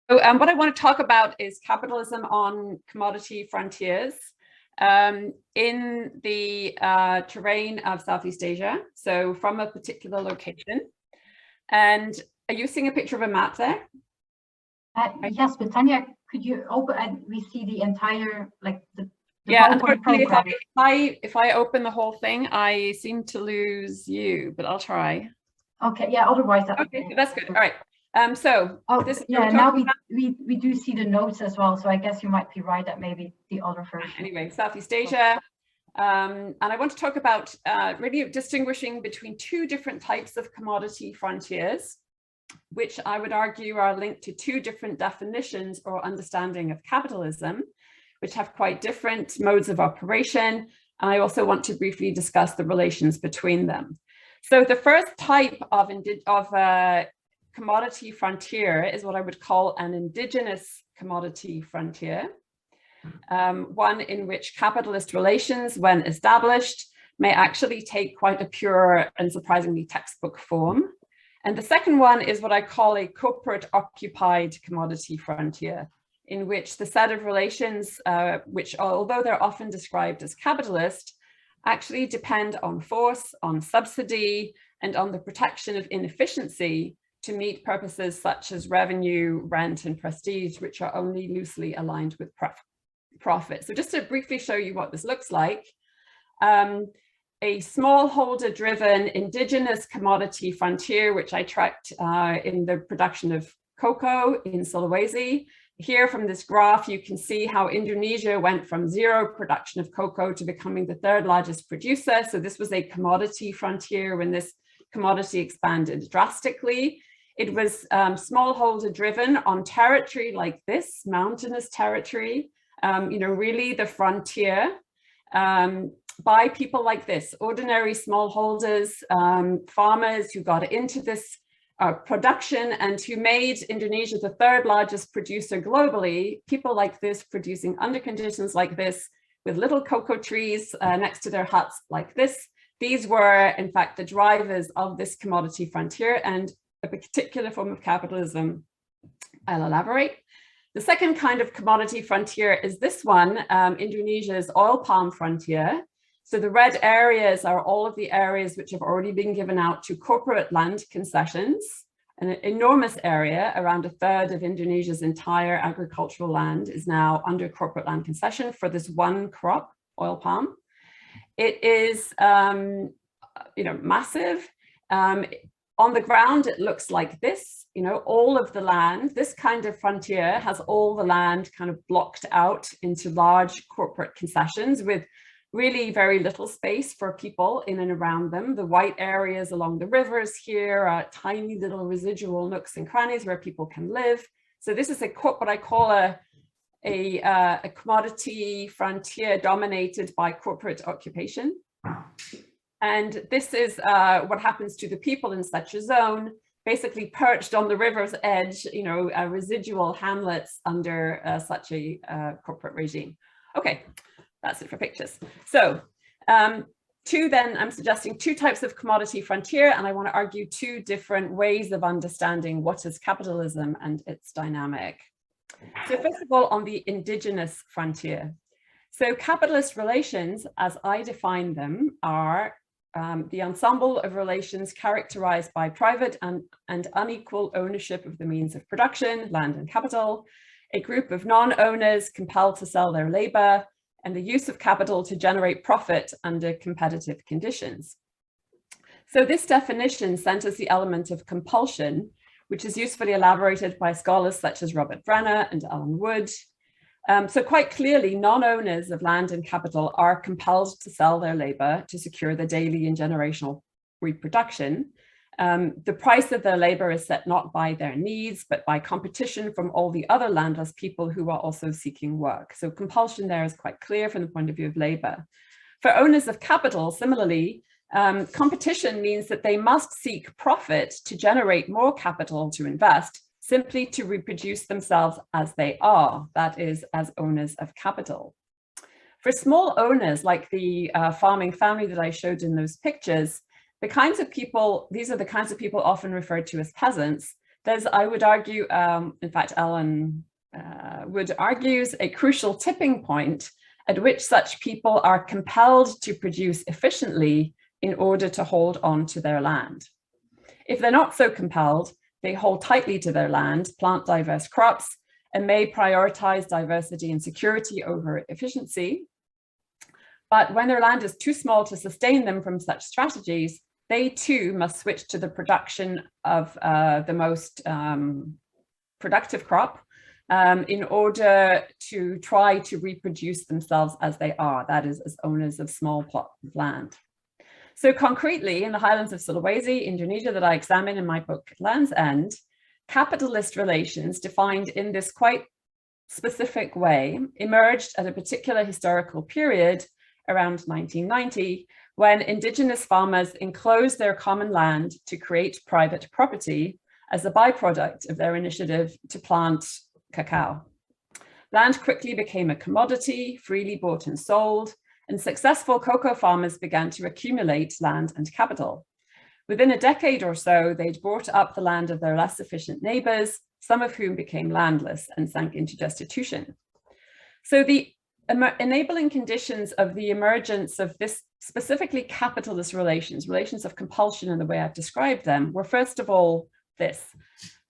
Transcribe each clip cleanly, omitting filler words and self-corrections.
So what I want to talk about is capitalism on commodity frontiers in the terrain of Southeast Asia, so from a particular location. And are you seeing a picture of a map there? Yes, but Tania, could you open and we see the entire, like the yeah, unfortunately, if I open the whole thing, I seem to lose you, but I'll try. Okay, yeah, otherwise that okay, that's good. All right. So this yeah, now we do see the notes as well, so I guess you might be right that maybe the other version. Anyway, Southeast Asia, and I want to talk about really distinguishing between two different types of commodity frontiers, which I would argue are linked to two different definitions or understanding of capitalism, which have quite different modes of operation. And I also want to briefly discuss the relations between them. So the first type of commodity frontier is what I would call an indigenous commodity frontier, one in which capitalist relations, when established, may actually take quite a pure and surprisingly textbook form. And the second one is what I call a corporate occupied commodity frontier, in which the set of relations, which although they're often described as capitalist, actually depend on force, on subsidy, and on the protection of inefficiency to meet purposes such as revenue, rent, and prestige, which are only loosely aligned with profit. So just to briefly show you what this looks like, a smallholder-driven indigenous commodity frontier, which I tracked in the production of cocoa in Sulawesi. Here from this graph, you can see how Indonesia went from zero production of cocoa to becoming the third largest producer. So this was a commodity frontier when this commodity expanded drastically. It was smallholder driven on territory like this, mountainous territory, really the frontier by people like this, ordinary smallholders, farmers who got into this production and who made Indonesia the third largest producer globally, people like this producing under conditions like this with little cocoa trees next to their huts like this. These were, in fact, the drivers of this commodity frontier and a particular form of capitalism. I'll elaborate. The second kind of commodity frontier is this one, Indonesia's oil palm frontier. So the red areas are all of the areas which have already been given out to corporate land concessions, an enormous area, around a third of Indonesia's entire agricultural land is now under corporate land concession for this one crop, oil palm. It is, massive. On the ground, it looks like this, all of the land, this kind of frontier has all the land kind of blocked out into large corporate concessions with really very little space for people in and around them. The white areas along the rivers here are tiny little residual nooks and crannies where people can live. So this is what I call a commodity frontier dominated by corporate occupation. And this is what happens to the people in such a zone, basically perched on the river's edge, residual hamlets under such a corporate regime. Okay. That's it for pictures. So I'm suggesting two types of commodity frontier, and I want to argue two different ways of understanding what is capitalism and its dynamic. So first of all, on the indigenous frontier. So capitalist relations, as I define them, are the ensemble of relations characterized by private and unequal ownership of the means of production, land and capital, a group of non-owners compelled to sell their labor, and the use of capital to generate profit under competitive conditions. So this definition centers the element of compulsion, which is usefully elaborated by scholars such as Robert Brenner and Alan Wood. So quite clearly, non-owners of land and capital are compelled to sell their labor to secure the daily and generational reproduction. The price of their labor is set not by their needs, but by competition from all the other landless people who are also seeking work. So compulsion there is quite clear from the point of view of labor. For owners of capital, similarly, competition means that they must seek profit to generate more capital to invest, simply to reproduce themselves as they are, that is, as owners of capital. For small owners, like the farming family that I showed in those pictures, these are the kinds of people often referred to as peasants. there's, I would argue, in fact, Ellen Wood argues, a crucial tipping point at which such people are compelled to produce efficiently in order to hold on to their land. If they're not so compelled, they hold tightly to their land, plant diverse crops, and may prioritize diversity and security over efficiency. But when their land is too small to sustain them from such strategies, they too must switch to the production of the most productive crop in order to try to reproduce themselves as they are, that is, as owners of small plots of land. So concretely, in the highlands of Sulawesi, Indonesia, that I examine in my book, Land's End, capitalist relations defined in this quite specific way emerged at a particular historical period around 1990, when indigenous farmers enclosed their common land to create private property as a byproduct of their initiative to plant cacao. Land quickly became a commodity, freely bought and sold, and successful cocoa farmers began to accumulate land and capital. Within a decade or so, they'd bought up the land of their less efficient neighbors, some of whom became landless and sank into destitution. So the enabling conditions of the emergence of this specifically capitalist relations of compulsion in the way I've described them, were first of all this.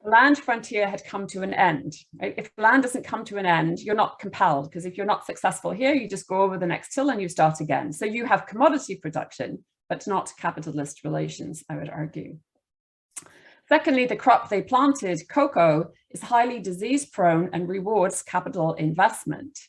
The land frontier had come to an end. Right? If land doesn't come to an end, you're not compelled, because if you're not successful here, you just go over the next hill and you start again. So you have commodity production, but not capitalist relations, I would argue. Secondly, the crop they planted, cocoa, is highly disease prone and rewards capital investment.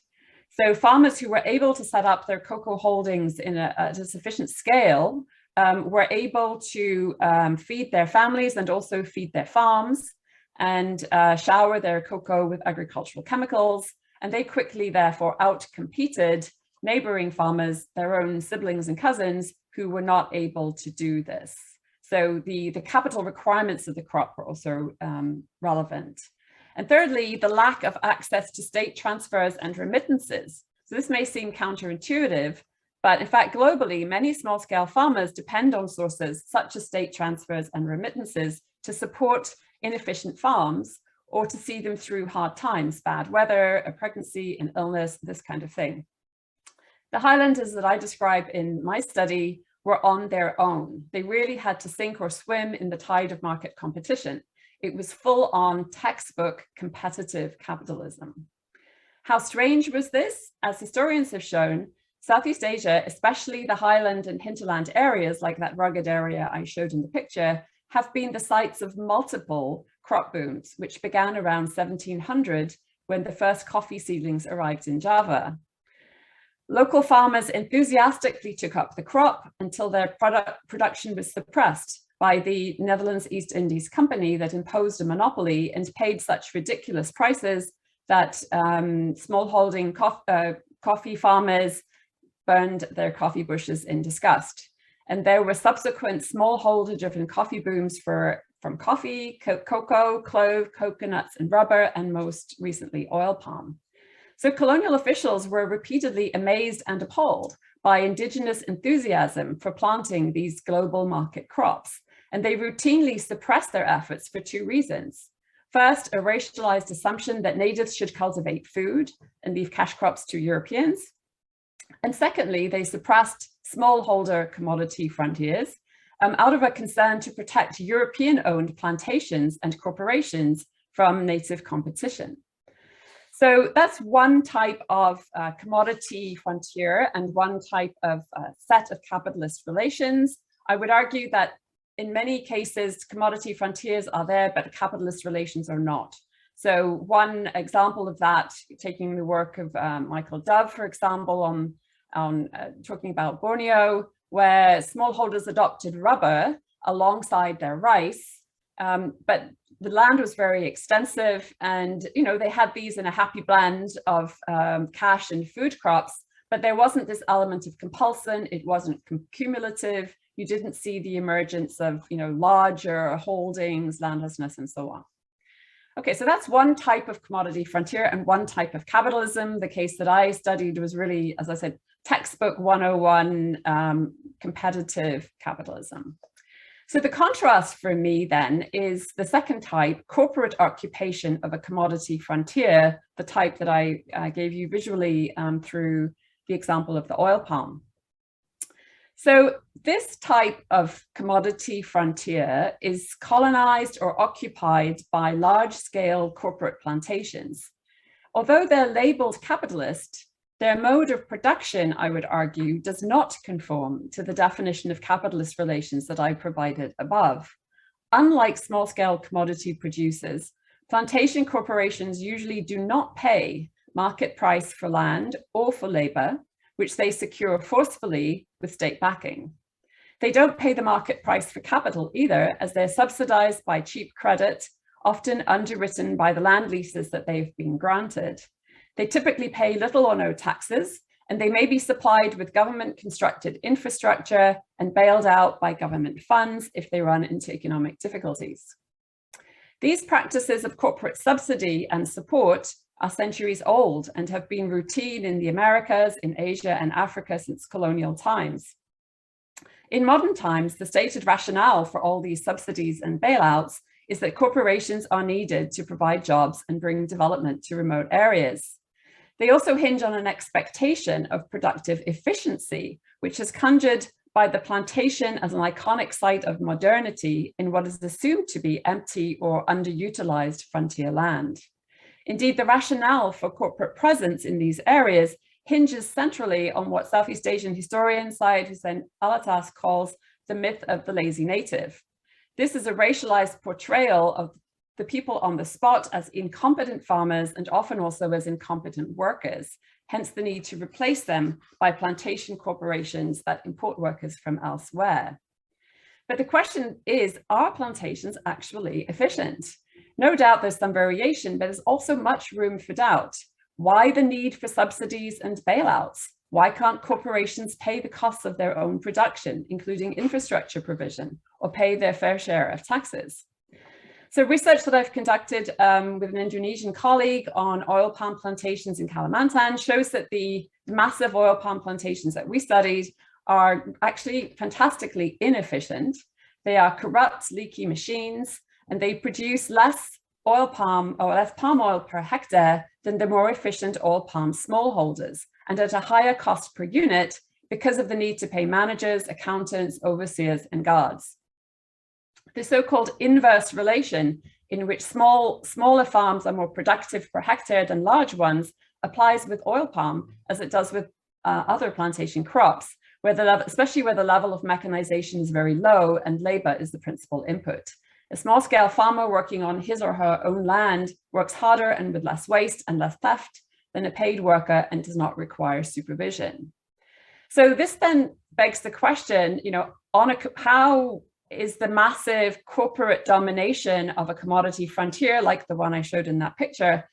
So farmers who were able to set up their cocoa holdings at a sufficient scale were able to feed their families and also feed their farms and shower their cocoa with agricultural chemicals. And they quickly, therefore, outcompeted neighboring farmers, their own siblings and cousins, who were not able to do this. So the capital requirements of the crop were also relevant. And thirdly, the lack of access to state transfers and remittances. So this may seem counterintuitive, but in fact, globally, many small-scale farmers depend on sources such as state transfers and remittances to support inefficient farms or to see them through hard times, bad weather, a pregnancy, an illness, this kind of thing. The highlanders that I describe in my study were on their own. They really had to sink or swim in the tide of market competition. It was full-on textbook competitive capitalism. How strange was this? As historians have shown, Southeast Asia, especially the highland and hinterland areas like that rugged area I showed in the picture, have been the sites of multiple crop booms, which began around 1700 when the first coffee seedlings arrived in Java. Local farmers enthusiastically took up the crop until their production was suppressed by the Netherlands East Indies Company that imposed a monopoly and paid such ridiculous prices that smallholding coffee farmers burned their coffee bushes in disgust. And there were subsequent smallholder-driven coffee booms from coffee, cocoa, clove, coconuts, and rubber, and most recently oil palm. So colonial officials were repeatedly amazed and appalled by indigenous enthusiasm for planting these global market crops. And they routinely suppressed their efforts for two reasons. First, a racialized assumption that natives should cultivate food and leave cash crops to Europeans. And secondly, they suppressed smallholder commodity frontiers out of a concern to protect European-owned plantations and corporations from native competition. So that's one type of commodity frontier and one type of set of capitalist relations. I would argue that in many cases, commodity frontiers are there, but capitalist relations are not. So one example of that, taking the work of Michael Dove, for example, on talking about Borneo, where smallholders adopted rubber alongside their rice, but the land was very extensive, and they had these in a happy blend of cash and food crops, but there wasn't this element of compulsion. It wasn't cumulative. You didn't see the emergence of larger holdings, landlessness, and so on. Okay, so that's one type of commodity frontier and one type of capitalism. The case that I studied was really, as I said, textbook 101 competitive capitalism. So the contrast for me then is the second type, corporate occupation of a commodity frontier, the type that I gave you visually through the example of the oil palm. So this type of commodity frontier is colonized or occupied by large-scale corporate plantations. Although they're labeled capitalist, their mode of production, I would argue, does not conform to the definition of capitalist relations that I provided above. Unlike small-scale commodity producers, plantation corporations usually do not pay market price for land or for labor, which they secure forcefully with state backing. They don't pay the market price for capital either, as they're subsidized by cheap credit, often underwritten by the land leases that they've been granted. They typically pay little or no taxes, and they may be supplied with government-constructed infrastructure and bailed out by government funds if they run into economic difficulties. These practices of corporate subsidy and support are centuries old and have been routine in the Americas, in Asia, and Africa since colonial times. In modern times, the stated rationale for all these subsidies and bailouts is that corporations are needed to provide jobs and bring development to remote areas. They also hinge on an expectation of productive efficiency, which is conjured by the plantation as an iconic site of modernity in what is assumed to be empty or underutilized frontier land. Indeed, the rationale for corporate presence in these areas hinges centrally on what Southeast Asian historian Syed Hussein Alatas calls the myth of the lazy native. This is a racialized portrayal of the people on the spot as incompetent farmers and often also as incompetent workers, hence the need to replace them by plantation corporations that import workers from elsewhere. But the question is, are plantations actually efficient? No doubt there's some variation, but there's also much room for doubt. Why the need for subsidies and bailouts? Why can't corporations pay the costs of their own production, including infrastructure provision, or pay their fair share of taxes? So research that I've conducted with an Indonesian colleague on oil palm plantations in Kalimantan shows that the massive oil palm plantations that we studied are actually fantastically inefficient. They are corrupt, leaky machines, and they produce less oil palm or less palm oil per hectare than the more efficient oil palm smallholders, and at a higher cost per unit because of the need to pay managers, accountants, overseers, and guards. The so-called inverse relation, in which smaller farms are more productive per hectare than large ones, applies with oil palm as it does with other plantation crops, especially where the level of mechanization is very low and labor is the principal input. A small-scale farmer working on his or her own land works harder and with less waste and less theft than a paid worker and does not require supervision. So this then begs the question, how is the massive corporate domination of a commodity frontier like the one I showed in that picture,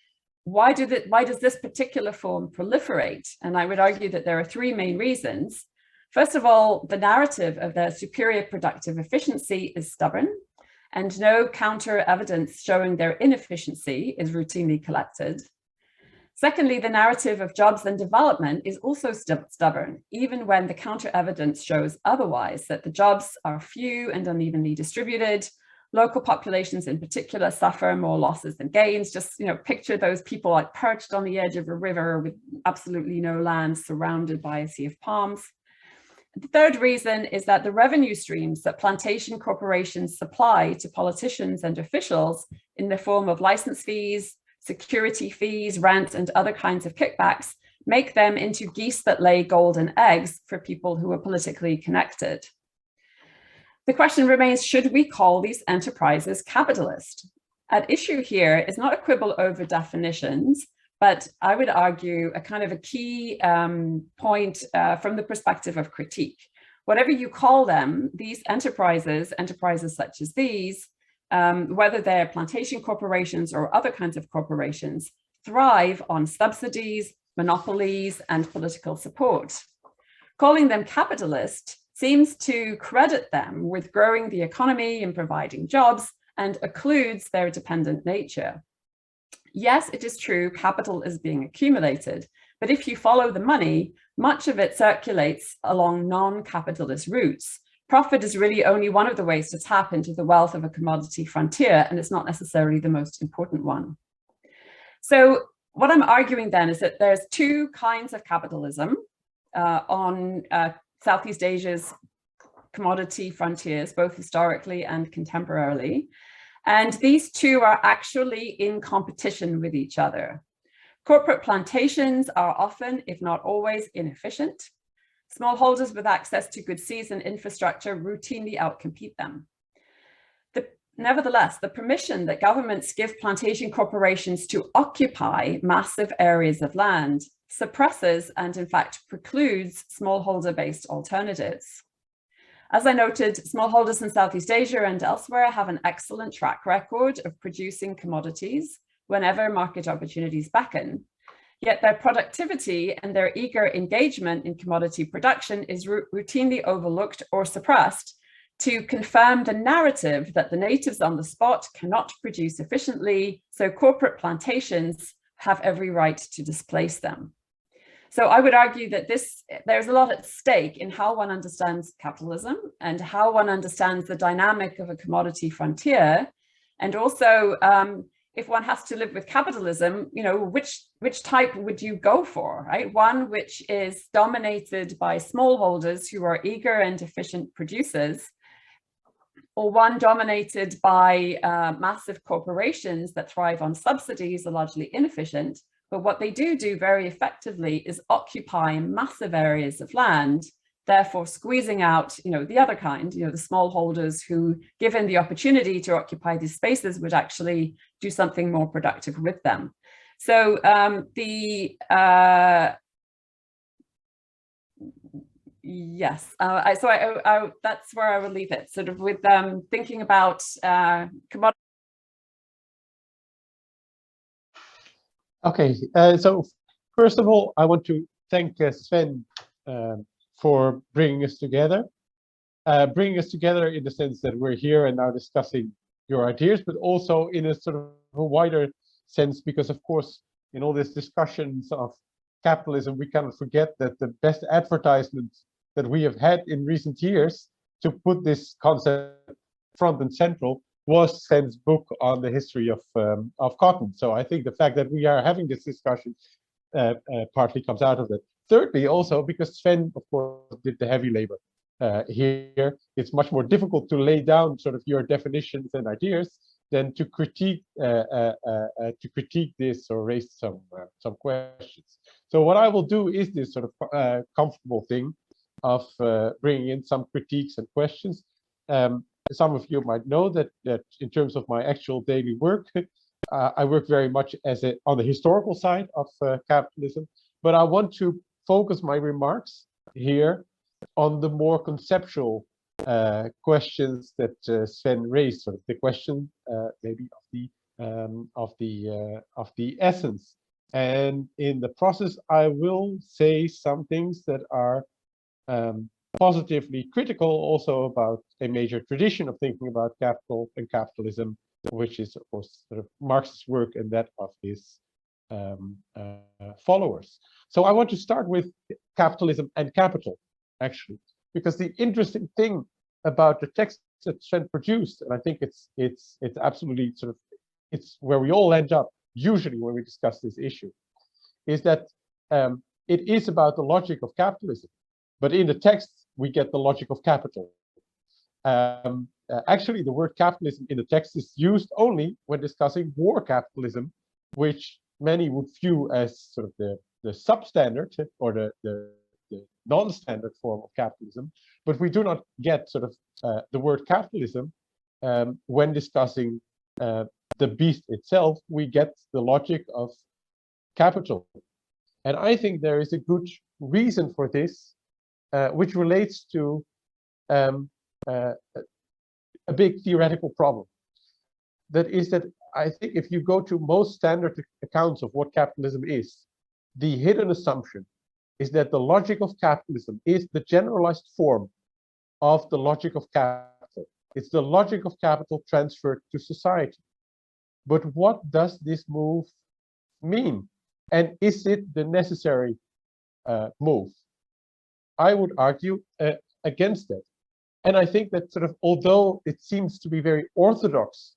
why does this particular form proliferate? And I would argue that there are three main reasons. First of all, the narrative of their superior productive efficiency is stubborn, and no counter evidence showing their inefficiency is routinely collected. Secondly, the narrative of jobs and development is also stubborn, even when the counter evidence shows otherwise, that the jobs are few and unevenly distributed. Local populations in particular suffer more losses than gains. Just, picture those people like perched on the edge of a river with absolutely no land, surrounded by a sea of palms. The third reason is that the revenue streams that plantation corporations supply to politicians and officials in the form of license fees, security fees, rent, and other kinds of kickbacks make them into geese that lay golden eggs for people who are politically connected. The question remains, should we call these enterprises capitalist? At issue here is not a quibble over definitions, but I would argue a kind of a key point from the perspective of critique. Whatever you call them, these enterprises such as these, whether they're plantation corporations or other kinds of corporations, thrive on subsidies, monopolies, and political support. Calling them capitalist seems to credit them with growing the economy and providing jobs, and occludes their dependent nature. Yes, it is true, capital is being accumulated, but if you follow the money, much of it circulates along non-capitalist routes, profit is really only one of the ways to tap into the wealth of a commodity frontier, and it's not necessarily the most important one. So what I'm arguing then is that there's two kinds of capitalism on Southeast Asia's commodity frontiers, both historically and contemporarily. And these two are actually in competition with each other. Corporate plantations are often, if not always, inefficient. Smallholders with access to good seeds and infrastructure routinely outcompete them. Nevertheless, the permission that governments give plantation corporations to occupy massive areas of land suppresses and in fact precludes smallholder-based alternatives. As I noted, smallholders in Southeast Asia and elsewhere have an excellent track record of producing commodities whenever market opportunities beckon. Yet their productivity and their eager engagement in commodity production is routinely overlooked or suppressed to confirm the narrative that the natives on the spot cannot produce efficiently, so corporate plantations have every right to displace them. So I would argue that there's a lot at stake in how one understands capitalism and how one understands the dynamic of a commodity frontier. And also, if one has to live with capitalism, which type would you go for, right? One which is dominated by smallholders who are eager and efficient producers, or one dominated by massive corporations that thrive on subsidies, are largely inefficient. But what they do very effectively is occupy massive areas of land, therefore squeezing out, the other kind, the smallholders who, given the opportunity to occupy these spaces, would actually do something more productive with them. So yes, that's where I will leave it, sort of with thinking about commodity. Okay, so first of all, I want to thank Sven for bringing us together. Bringing us together in the sense that we're here and now discussing your ideas, but also in a sort of a wider sense, because of course, in all these discussions of capitalism, we cannot forget that the best advertisement that we have had in recent years to put this concept front and central was Sven's book on the history of cotton. So I think the fact that we are having this discussion partly comes out of that. Thirdly, also because Sven, of course, did the heavy labor. Here, it's much more difficult to lay down sort of your definitions and ideas than to critique this or raise some questions. So what I will do is this sort of comfortable thing of bringing in some critiques and questions. Some of you might know that in terms of my actual daily work, I work very much on the historical side of capitalism, but I want to focus my remarks here on the more conceptual questions that Sven raised, sort of the question maybe of the essence. And in the process, I will say some things that are positively critical also about a major tradition of thinking about capital and capitalism, which is, of course, sort of Marx's work and that of his followers. So I want to start with capitalism and capital, actually, because the interesting thing about the text that Sven produced, and I think it's absolutely sort of, it's where we all end up usually when we discuss this issue, is that it is about the logic of capitalism, but in the text we get the logic of capital. Actually, the word capitalism in the text is used only when discussing war capitalism, which many would view as sort of the substandard or the non-standard form of capitalism, but we do not get sort of the word capitalism when discussing the beast itself. We get the logic of capital. And I think there is a good reason for this, which relates to a big theoretical problem. That is that I think if you go to most standard accounts of what capitalism is, the hidden assumption is that the logic of capitalism is the generalized form of the logic of capital. It's the logic of capital transferred to society. But what does this move mean? And is it the necessary move? I would argue against that. And I think that sort of, although it seems to be very orthodox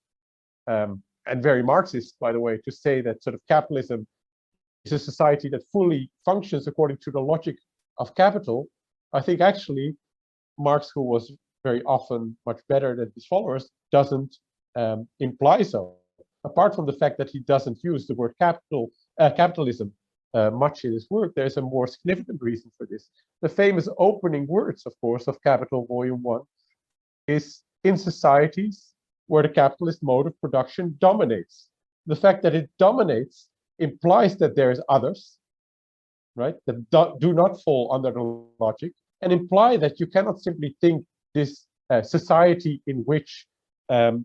and very Marxist, by the way, to say that sort of capitalism is a society that fully functions according to the logic of capital, I think actually Marx, who was very often much better than his followers, doesn't imply so. Apart from the fact that he doesn't use the word capitalism much in his work, there's a more significant reason for this. The famous opening words, of course, of Capital Volume 1 is, in societies where the capitalist mode of production dominates. The fact that it dominates implies that there is others, right, that do not fall under the logic, and imply that you cannot simply think this society in which the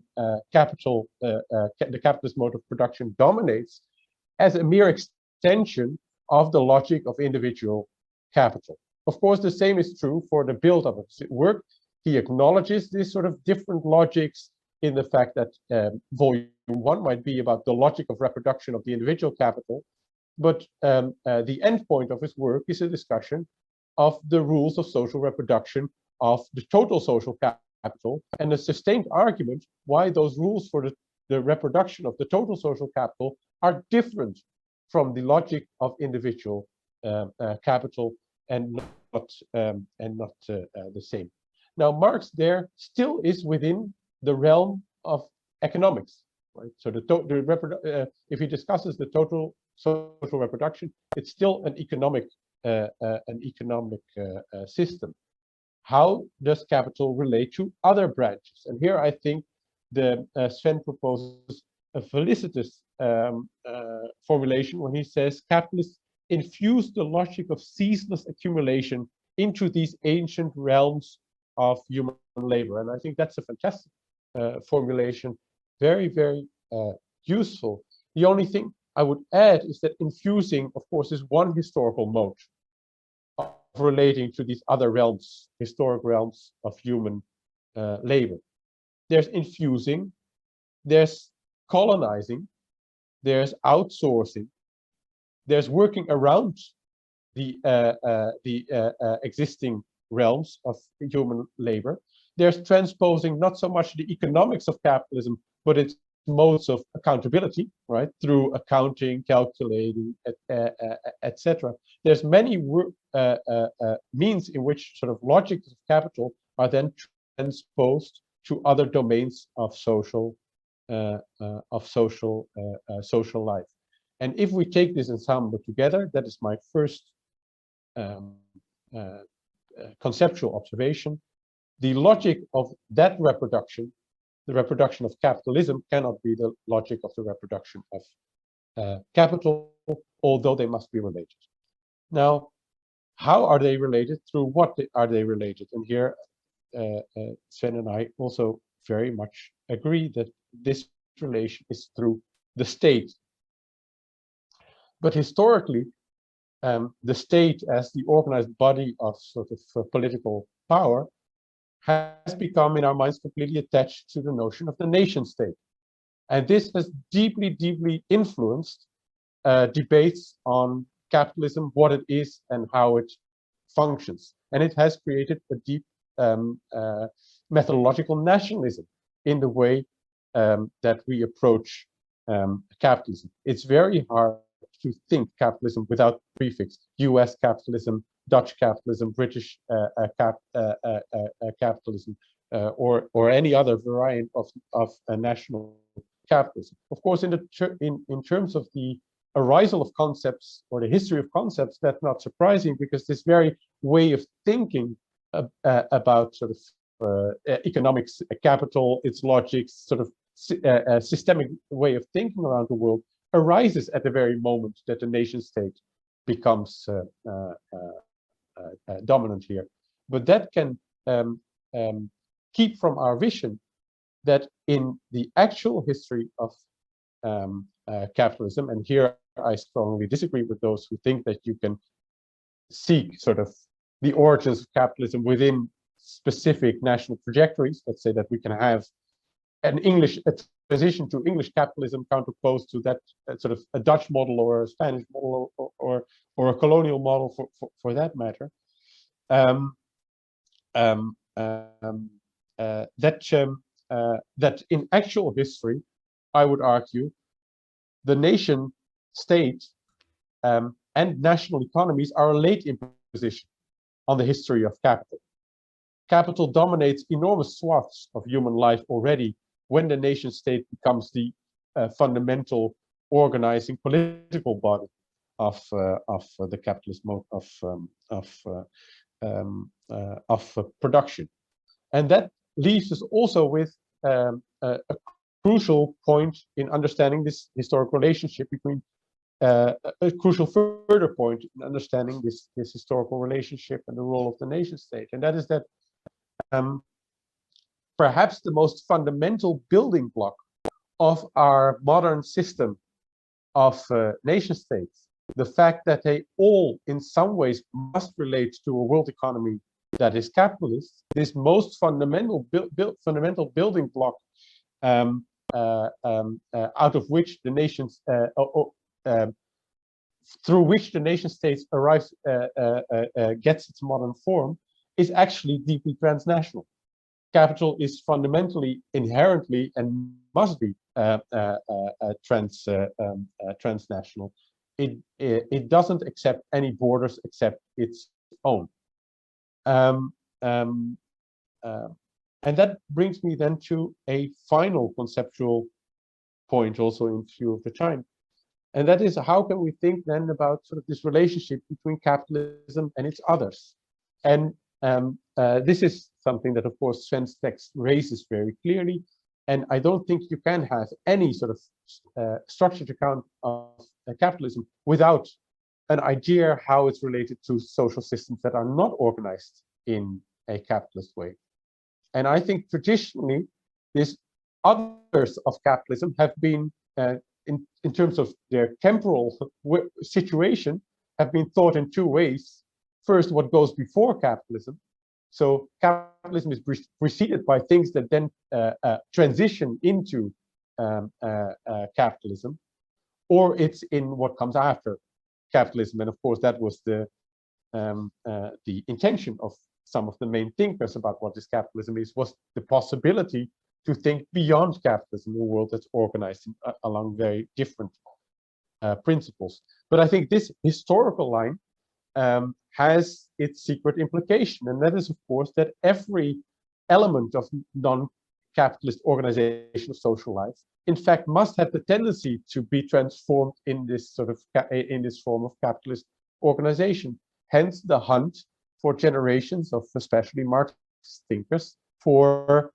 capitalist mode of production dominates as a mere extension of the logic of individual capital. Of course, the same is true for the build-up of his work. He acknowledges these sort of different logics in the fact that volume 1 might be about the logic of reproduction of the individual capital, but the end point of his work is a discussion of the rules of social reproduction of the total social capital, and a sustained argument why those rules for the reproduction of the total social capital are different from the logic of individual capital and not the same. Now, Marx there still is within the realm of economics, right? So if he discusses the total social reproduction, it's still an economic system. How does capital relate to other branches? And here I think the Sven proposes a felicitous formulation when he says capitalists infuse the logic of ceaseless accumulation into these ancient realms of human labor. And I think that's a fantastic formulation, very, very useful. The only thing I would add is that infusing, of course, is one historical mode of relating to these other realms, historic realms of human labor. There's infusing, there's colonizing, there's outsourcing, there's working around the existing realms of human labor. There's transposing not so much the economics of capitalism, but its modes of accountability, right, through accounting, calculating, etc. There's many means in which sort of logics of capital are then transposed to other domains of social life. And if we take this ensemble together, that is my first conceptual observation. The logic of that reproduction, the reproduction of capitalism, cannot be the logic of the reproduction of capital, although they must be related. Now, how are they related? Through what are they related? And here, Sven and I also very much agree that this relation is through the state. But historically, the state as the organized body of sort of political power has become in our minds completely attached to the notion of the nation state. And this has deeply, deeply influenced debates on capitalism, what it is and how it functions. And it has created a deep methodological nationalism in the way that we approach capitalism. It's very hard to think capitalism without prefix. US capitalism, Dutch capitalism, British capitalism, or any other variant of national capitalism. Of course, in terms of the arisal of concepts or the history of concepts, that's not surprising, because this very way of thinking about sort of economics, capital, its logics, sort of systemic way of thinking around the world arises at the very moment that the nation state becomes dominant here. But that can keep from our vision that in the actual history of capitalism, and here I strongly disagree with those who think that you can seek sort of the origins of capitalism within specific national trajectories. Let's say that we can have an transition to English capitalism counterposed to that sort of a Dutch model or a Spanish model or a colonial model for that matter. that in actual history, I would argue, the nation state and national economies are a late imposition on the history of capital. Capital dominates enormous swaths of human life already when the nation state becomes the fundamental organizing political body of the capitalist mode of production. And that leaves us also with a crucial point in understanding this historic relationship between a crucial further point in understanding this historical relationship and the role of the nation state. And that is that perhaps the most fundamental building block of our modern system of nation states, the fact that they all in some ways must relate to a world economy that is capitalist, this most fundamental building block out of which the nations through which the nation states arrives gets its modern form, is actually deeply transnational. Capital is fundamentally, inherently, and must be transnational. It doesn't accept any borders except its own. And that brings me then to a final conceptual point, also in view of the time. And that is, how can we think then about sort of this relationship between capitalism and its others? And this is something that, of course, Sven's text raises very clearly. And I don't think you can have any sort of structured account of capitalism without an idea how it's related to social systems that are not organized in a capitalist way. And I think traditionally, these others of capitalism have been, in terms of their temporal situation, have been thought in two ways. First, what goes before capitalism. So capitalism is preceded by things that then transition into capitalism, or it's in what comes after capitalism. And of course, that was the intention of some of the main thinkers about what this capitalism is, was the possibility to think beyond capitalism, a world that's organized along very different principles. But I think this historical line has its secret implication, and that is, of course, that every element of non-capitalist organization of social life, in fact, must have the tendency to be transformed in this sort of form of capitalist organization. Hence, the hunt for generations of especially Marxist thinkers for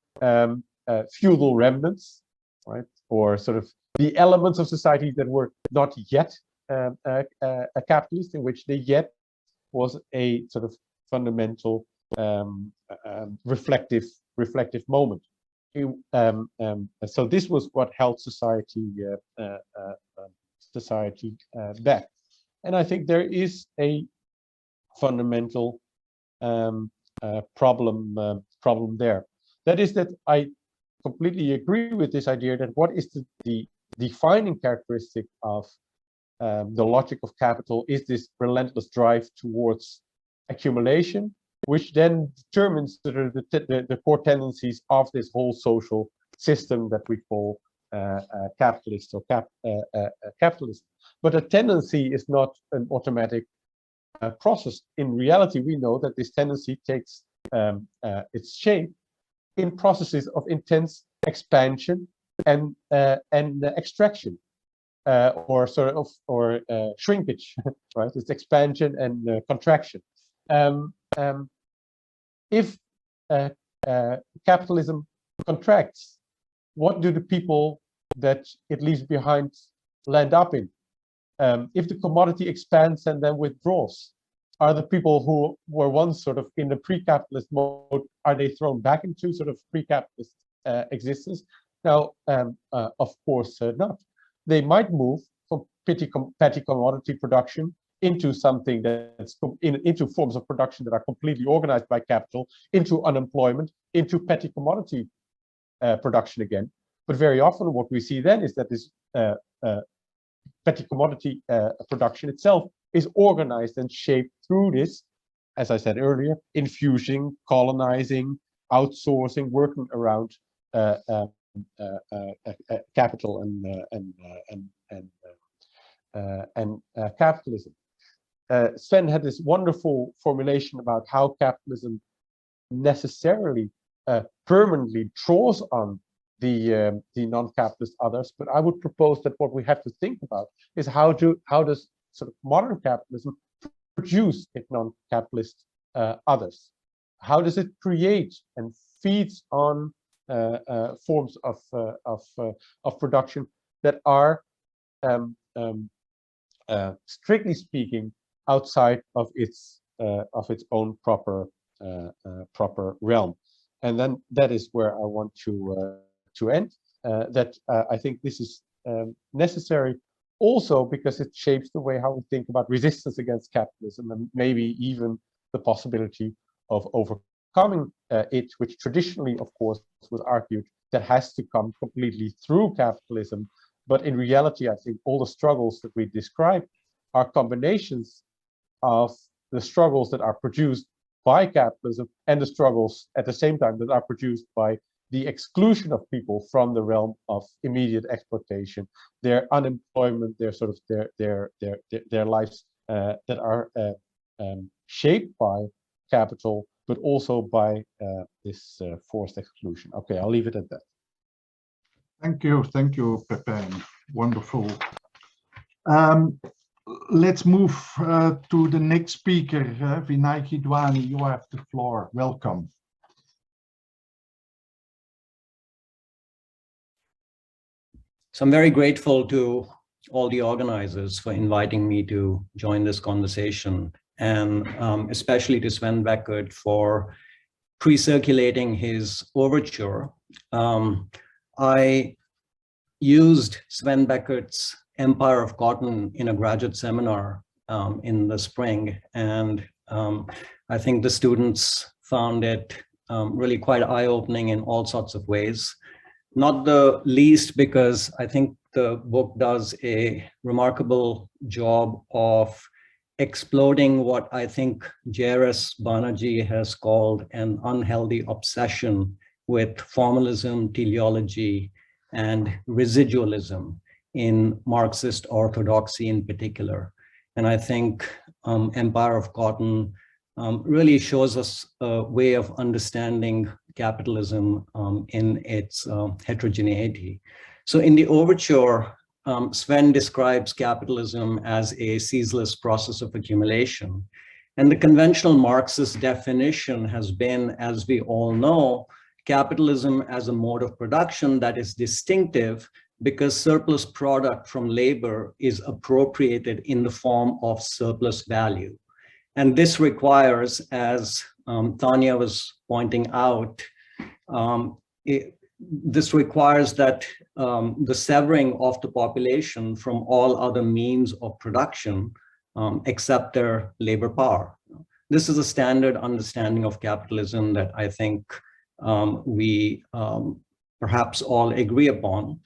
feudal remnants, right, or sort of the elements of society that were not yet a capitalist, in which the yet was a sort of fundamental reflective moment. So this was what held society back, and I think there is a fundamental problem there. That is that I completely agree with this idea that what is the defining characteristic of the logic of capital is this relentless drive towards accumulation, which then determines the core tendencies of this whole social system that we call capitalist or capitalism. But a tendency is not an automatic process. In reality, we know that this tendency takes its shape in processes of intense expansion and extraction, or sort of shrinkage, right? It's expansion and contraction. If capitalism contracts, what do the people that it leaves behind land up in? If the commodity expands and then withdraws, are the people who were once sort of in the pre-capitalist mode, are they thrown back into sort of pre-capitalist existence? Now, of course not. They might move from petty commodity production into something that's into forms of production that are completely organized by capital, into unemployment, into petty commodity production again. But very often what we see then is that this petty commodity production itself is organized and shaped through this, as I said earlier, infusing, colonizing, outsourcing, working around capital and capitalism. Sven had this wonderful formulation about how capitalism necessarily permanently draws on the non-capitalist others, but I would propose that what we have to think about is how does sort of modern capitalism produce its non-capitalist others? How does it create and feeds on forms of production that are strictly speaking outside of its own proper realm? And then that is where I want to end. I think this is necessary also because it shapes the way how we think about resistance against capitalism, and maybe even the possibility of overcoming it, which traditionally, of course, was argued that has to come completely through capitalism. But in reality, I think all the struggles that we describe are combinations of the struggles that are produced by capitalism and the struggles at the same time that are produced by the exclusion of people from the realm of immediate exploitation, their unemployment, their sort of their lives that are shaped by capital, but also by this forced exclusion. Okay, I'll leave it at that. Thank you, Pepjin. Wonderful. Let's move to the next speaker, Vinay Gidwani. You have the floor. Welcome. So I'm very grateful to all the organizers for inviting me to join this conversation, and especially to Sven Beckert for pre-circulating his overture. I used Sven Beckert's Empire of Cotton in a graduate seminar in the spring, and I think the students found it really quite eye-opening in all sorts of ways. Not the least because I think the book does a remarkable job of exploding what I think J.R.S. Banerjee has called an unhealthy obsession with formalism, teleology, and residualism in Marxist orthodoxy in particular. And I think Empire of Cotton really shows us a way of understanding capitalism in its heterogeneity. So in the overture, Sven describes capitalism as a ceaseless process of accumulation. And the conventional Marxist definition has been, as we all know, capitalism as a mode of production that is distinctive because surplus product from labor is appropriated in the form of surplus value. And this requires, as Tania was pointing out, this requires that the severing of the population from all other means of production except their labor power. This is a standard understanding of capitalism that I think we perhaps all agree upon.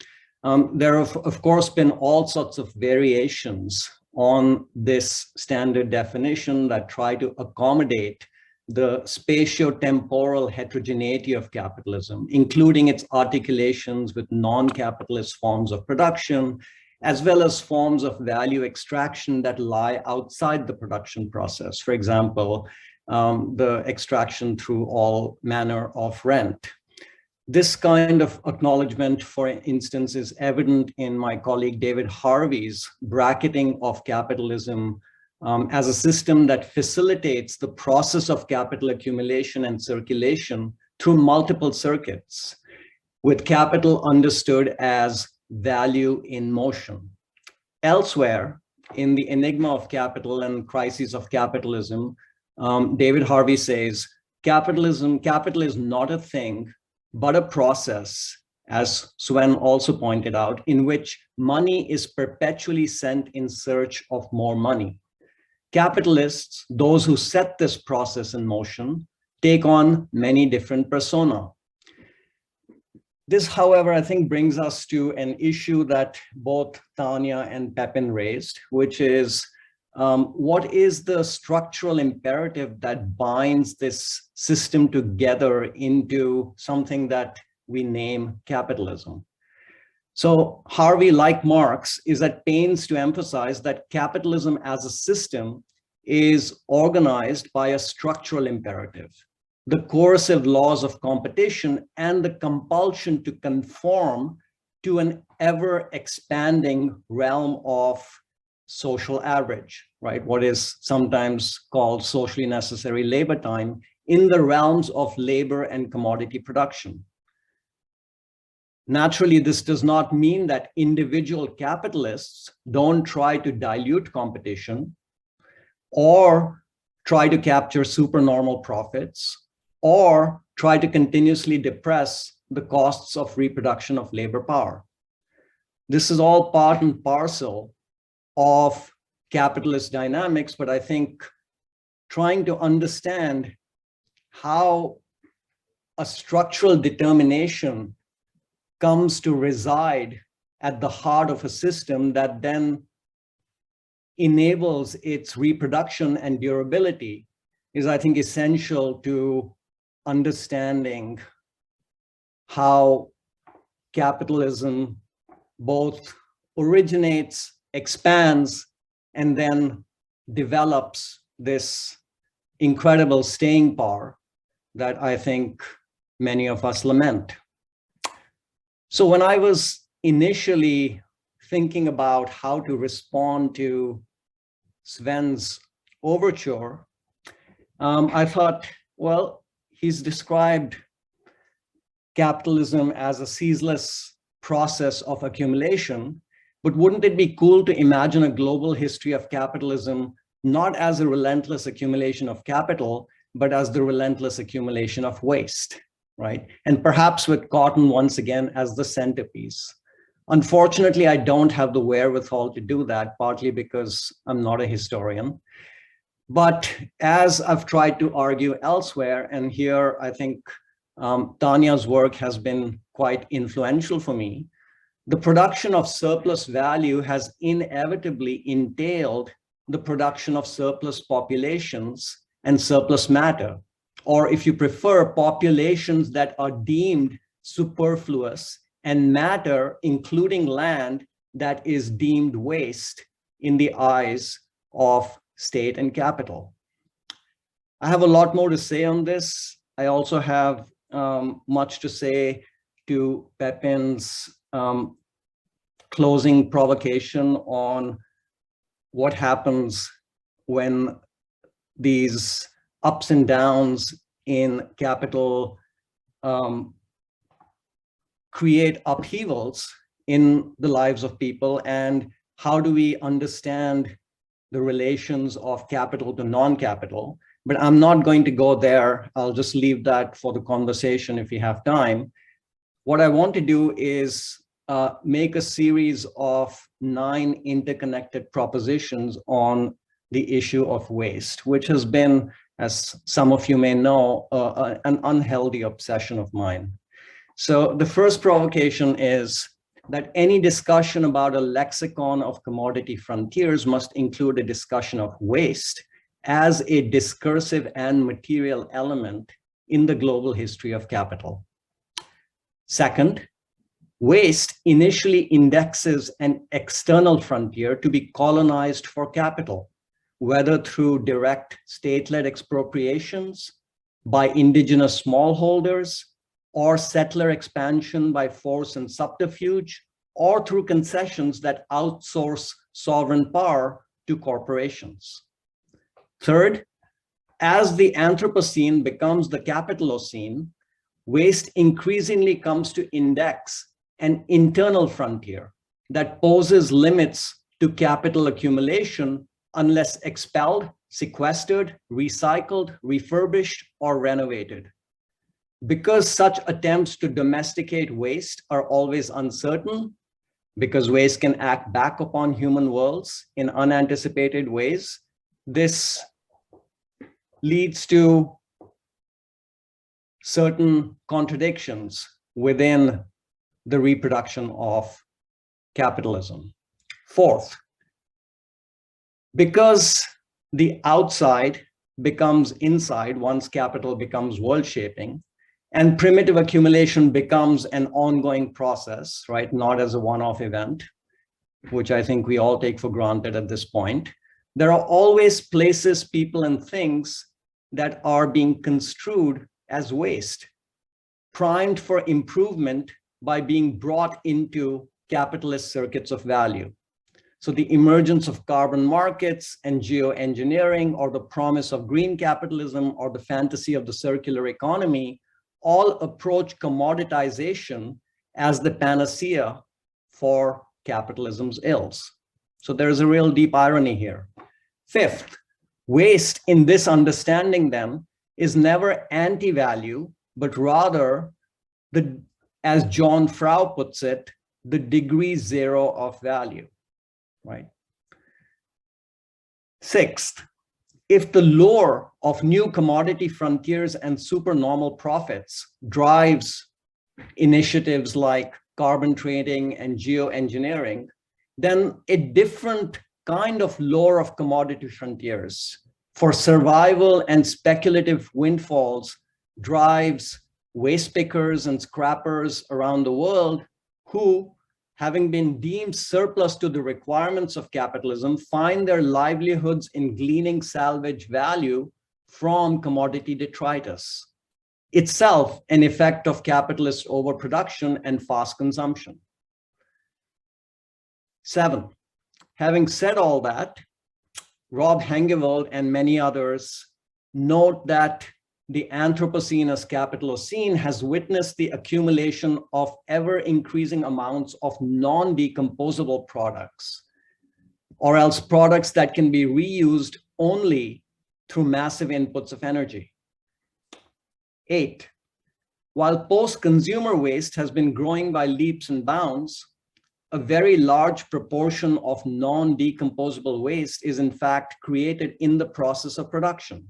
There have, of course, been all sorts of variations on this standard definition that try to accommodate the spatio-temporal heterogeneity of capitalism, including its articulations with non-capitalist forms of production, as well as forms of value extraction that lie outside the production process. For example, the extraction through all manner of rent. This kind of acknowledgement, for instance, is evident in my colleague David Harvey's bracketing of capitalism as a system that facilitates the process of capital accumulation and circulation through multiple circuits, with capital understood as value in motion. Elsewhere, in The Enigma of Capital and Crises of Capitalism, David Harvey says, capital is not a thing, but a process, as Sven also pointed out, in which money is perpetually sent in search of more money. Capitalists, those who set this process in motion, take on many different personas. This, however, I think brings us to an issue that both Tania and Pepjin raised, which is what is the structural imperative that binds this system together into something that we name capitalism? So Harvey, like Marx, is at pains to emphasize that capitalism as a system is organized by a structural imperative, the coercive laws of competition and the compulsion to conform to an ever expanding realm of social average, right? What is sometimes called socially necessary labor time in the realms of labor and commodity production. Naturally, this does not mean that individual capitalists don't try to dilute competition or try to capture supernormal profits or try to continuously depress the costs of reproduction of labor power. This is all part and parcel of capitalist dynamics, but I think trying to understand how a structural determination comes to reside at the heart of a system that then enables its reproduction and durability is, I think, essential to understanding how capitalism both originates, expands, and then develops this incredible staying power that I think many of us lament. So when I was initially thinking about how to respond to Sven's overture, I thought, well, he's described capitalism as a ceaseless process of accumulation, but wouldn't it be cool to imagine a global history of capitalism not as a relentless accumulation of capital, but as the relentless accumulation of waste, right? And perhaps with cotton once again as the centerpiece. Unfortunately, I don't have the wherewithal to do that, partly because I'm not a historian. But as I've tried to argue elsewhere, and here I think Tania's work has been quite influential for me, the production of surplus value has inevitably entailed the production of surplus populations and surplus matter, or if you prefer, populations that are deemed superfluous and matter, including land, that is deemed waste in the eyes of state and capital. I have a lot more to say on this. I also have much to say to Pepjin's closing provocation on what happens when these ups and downs in capital create upheavals in the lives of people, and how do we understand the relations of capital to non-capital. But I'm not going to go there. I'll just leave that for the conversation if we have time. What I want to do is make a series of 9 interconnected propositions on the issue of waste, which has been, as some of you may know, an unhealthy obsession of mine. So the first provocation is that any discussion about a lexicon of commodity frontiers must include a discussion of waste as a discursive and material element in the global history of capital. Second, waste initially indexes an external frontier to be colonized for capital, whether through direct state-led expropriations by indigenous smallholders, or settler expansion by force and subterfuge, or through concessions that outsource sovereign power to corporations. Third, as the Anthropocene becomes the Capitalocene, waste increasingly comes to index an internal frontier that poses limits to capital accumulation unless expelled, sequestered, recycled, refurbished, or renovated. Because such attempts to domesticate waste are always uncertain, because waste can act back upon human worlds in unanticipated ways, this leads to certain contradictions within the reproduction of capitalism. Fourth, Because the outside becomes inside once capital becomes world shaping, and primitive accumulation becomes an ongoing process, right? Not as a one-off event, which I think we all take for granted at this point. There are always places, people, and things that are being construed as waste, primed for improvement by being brought into capitalist circuits of value. So the emergence of carbon markets and geoengineering, or the promise of green capitalism, or the fantasy of the circular economy, all approach commoditization as the panacea for capitalism's ills. So there is a real deep irony here. Fifth, waste in this understanding then is never anti-value, but rather, as John Frau puts it, the degree zero of value, right? Sixth, if the lure of new commodity frontiers and supernormal profits drives initiatives like carbon trading and geoengineering, then a different kind of lure of commodity frontiers for survival and speculative windfalls drives waste pickers and scrappers around the world who, having been deemed surplus to the requirements of capitalism, find their livelihoods in gleaning salvage value from commodity detritus, itself an effect of capitalist overproduction and fast consumption. 7, having said all that, Rob Hengeveld and many others note that the Anthropocene as Capitalocene has witnessed the accumulation of ever-increasing amounts of non-decomposable products, or else products that can be reused only through massive inputs of energy. 8, while post-consumer waste has been growing by leaps and bounds, a very large proportion of non-decomposable waste is in fact created in the process of production.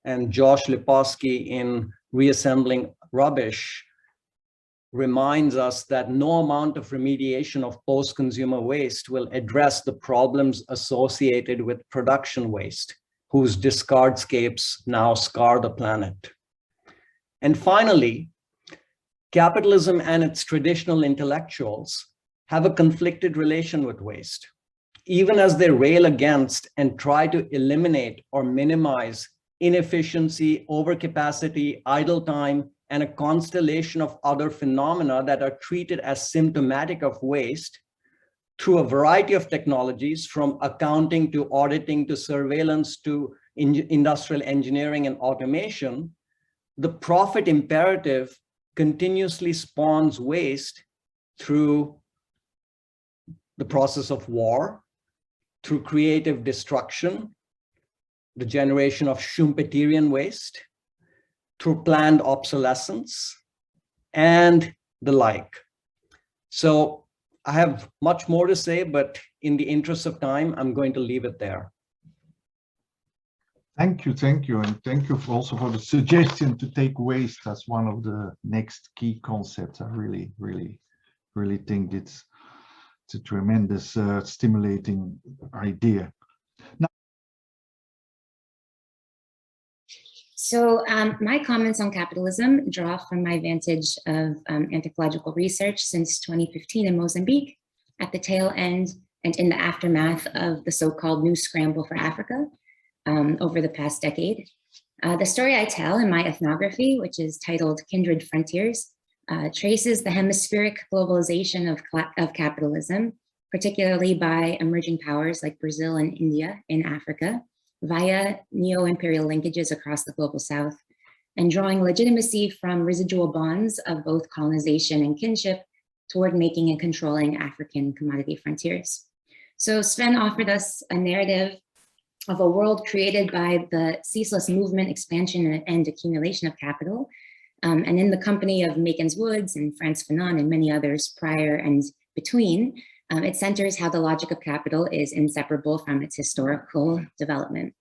And Josh Lipovsky in Reassembling Rubbish reminds us that no amount of remediation of post-consumer waste will address the problems associated with production waste, whose discardscapes now scar the planet. And finally, capitalism and its traditional intellectuals have a conflicted relation with waste, even as they rail against and try to eliminate or minimize inefficiency, overcapacity, idle time, and a constellation of other phenomena that are treated as symptomatic of waste through a variety of technologies, from accounting to auditing to surveillance to industrial engineering and automation. The profit imperative continuously spawns waste through the process of war, through creative destruction, the generation of Schumpeterian waste, through planned obsolescence, and the like. So I have much more to say, but in the interest of time, I'm going to leave it there. Thank you, and thank you also for the suggestion to take waste as one of the next key concepts. I really think it's a tremendous stimulating idea. Now, so my comments on capitalism draw from my vantage of anthropological research since 2015 in Mozambique, at the tail end and in the aftermath of the so-called New Scramble for Africa over the past decade. The story I tell in my ethnography, which is titled Kindred Frontiers, traces the hemispheric globalization of capitalism, particularly by emerging powers like Brazil and India in Africa, via neo-imperial linkages across the global south, and drawing legitimacy from residual bonds of both colonization and kinship toward making and controlling African commodity frontiers. So Sven offered us a narrative of a world created by the ceaseless movement, expansion, and accumulation of capital. And in the company of Makens Woods and Frantz Fanon and many others prior and between, it centers how the logic of capital is inseparable from its historical development.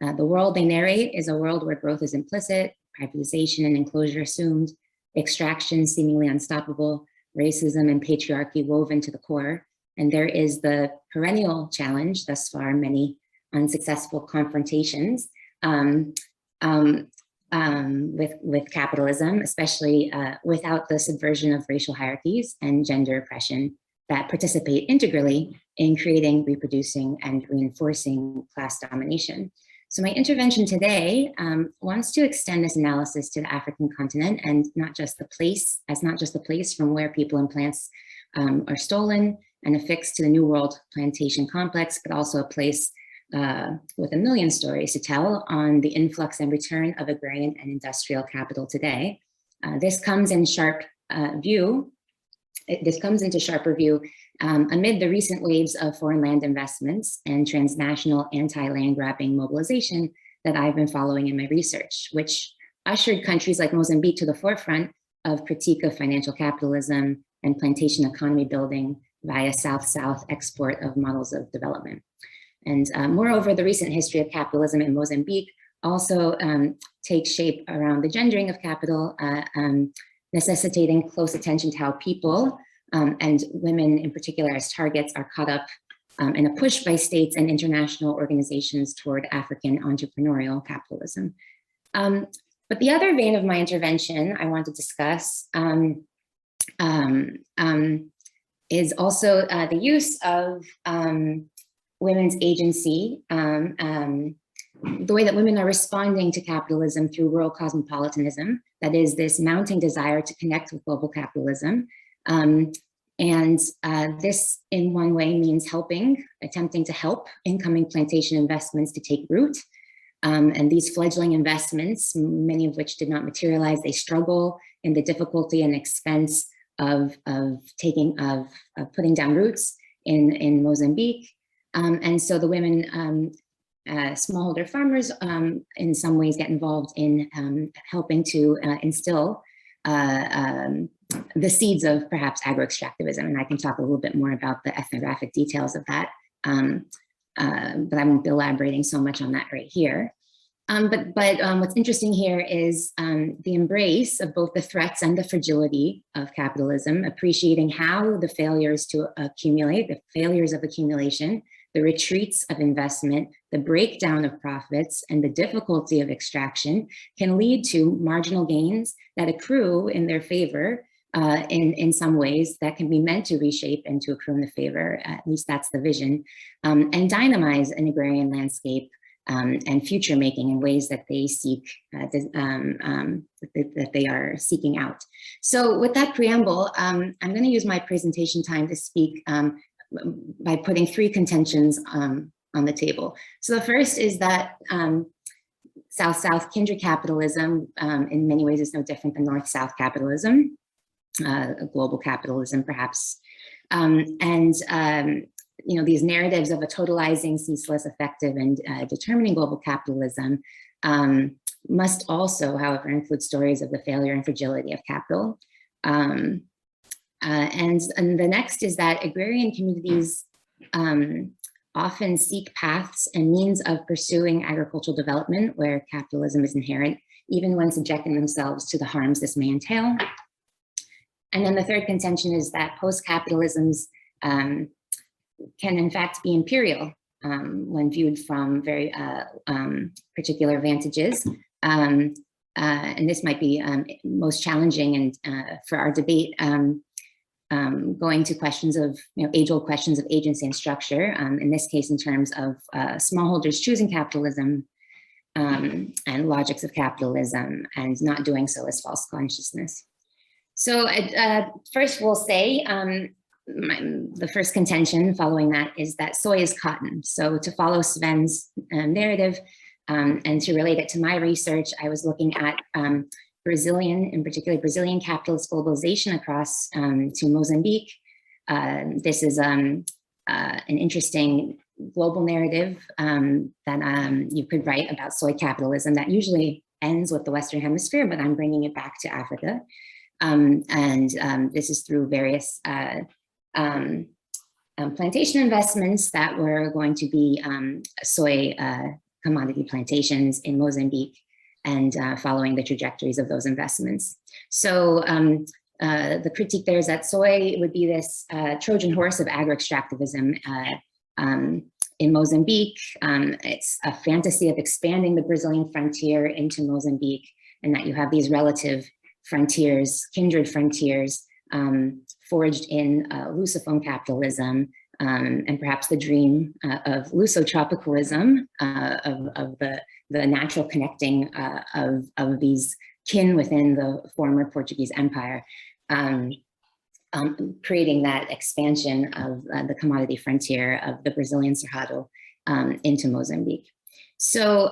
The world they narrate is a world where growth is implicit, privatization and enclosure assumed, extraction seemingly unstoppable, racism and patriarchy woven to the core, And there is the perennial challenge, thus far many unsuccessful confrontations with capitalism, especially without the subversion of racial hierarchies and gender oppression that participate integrally in creating, reproducing, and reinforcing class domination. So my intervention today wants to extend this analysis to the African continent, and not just the place from where people and plants are stolen and affixed to the New World plantation complex, but also a place with a million stories to tell on the influx and return of agrarian and industrial capital today. This comes in sharper view amid the recent waves of foreign land investments and transnational anti-land grabbing mobilization that I've been following in my research, which ushered countries like Mozambique to the forefront of critique of financial capitalism and plantation economy building via South-South export of models of development. And moreover, the recent history of capitalism in Mozambique also takes shape around the gendering of capital, necessitating close attention to how people and women in particular as targets are caught up in a push by states and international organizations toward African entrepreneurial capitalism. But the other vein of my intervention I want to discuss is also the use of women's agency, the way that women are responding to capitalism through rural cosmopolitanism, that is this mounting desire to connect with global capitalism. This in one way means attempting to help incoming plantation investments to take root. And these fledgling investments, many of which did not materialize, they struggle in the difficulty and expense of putting down roots in Mozambique. And so the women, smallholder farmers, in some ways get involved in helping to instill the seeds of perhaps agro-extractivism. And I can talk a little bit more about the ethnographic details of that, but I won't be elaborating so much on that right here. But what's interesting here is the embrace of both the threats and the fragility of capitalism, appreciating how the failures to accumulate, the failures of accumulation, the retreats of investment, the breakdown of profits, and the difficulty of extraction can lead to marginal gains that accrue in their favor in some ways that can be meant to reshape and to accrue in the favor, at least that's the vision, and dynamize an agrarian landscape and future making in ways that they seek, that they are seeking out. So with that preamble, I'm going to use my presentation time to speak by putting three contentions on the table. So the first is that South-South kindred capitalism in many ways is no different than North-South capitalism, global capitalism perhaps. You know, these narratives of a totalizing, ceaseless, effective, and determining global capitalism must also, however, include stories of the failure and fragility of capital. And the next is that agrarian communities often seek paths and means of pursuing agricultural development where capitalism is inherent, even when subjecting themselves to the harms this may entail. And then the third contention is that post-capitalisms can in fact be imperial when viewed from very particular vantages. And this might be most challenging and for our debate, going to questions of, age-old questions of agency and structure, in this case in terms of smallholders choosing capitalism and logics of capitalism, and not doing so as false consciousness. So first we'll say, the first contention following that is that soy is cotton. So to follow Sven's narrative and to relate it to my research, I was looking at Brazilian, in particular Brazilian capitalist globalization across to Mozambique. This is an interesting global narrative that you could write about soy capitalism that usually ends with the Western Hemisphere, but I'm bringing it back to Africa. This is through various plantation investments that were going to be soy commodity plantations in Mozambique, and following the trajectories of those investments. So the critique there is that soy would be this Trojan horse of agro-extractivism in Mozambique. It's a fantasy of expanding the Brazilian frontier into Mozambique, and that you have these relative frontiers, kindred frontiers, forged in Lusophone capitalism, and perhaps the dream of Lusotropicalism, of the natural connecting of these kin within the former Portuguese Empire, creating that expansion of the commodity frontier of the Brazilian Cerrado into Mozambique. So,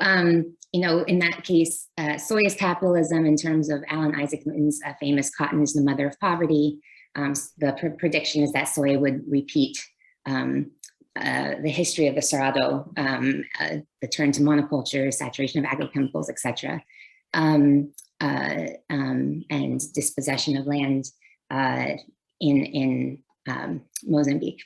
you know, in that case, soy is capitalism in terms of Alan Isaac Newton's famous "Cotton is the mother of poverty." The prediction is that soy would repeat the history of the Cerrado, the turn to monoculture, saturation of agrochemicals, etc., and dispossession of land in Mozambique.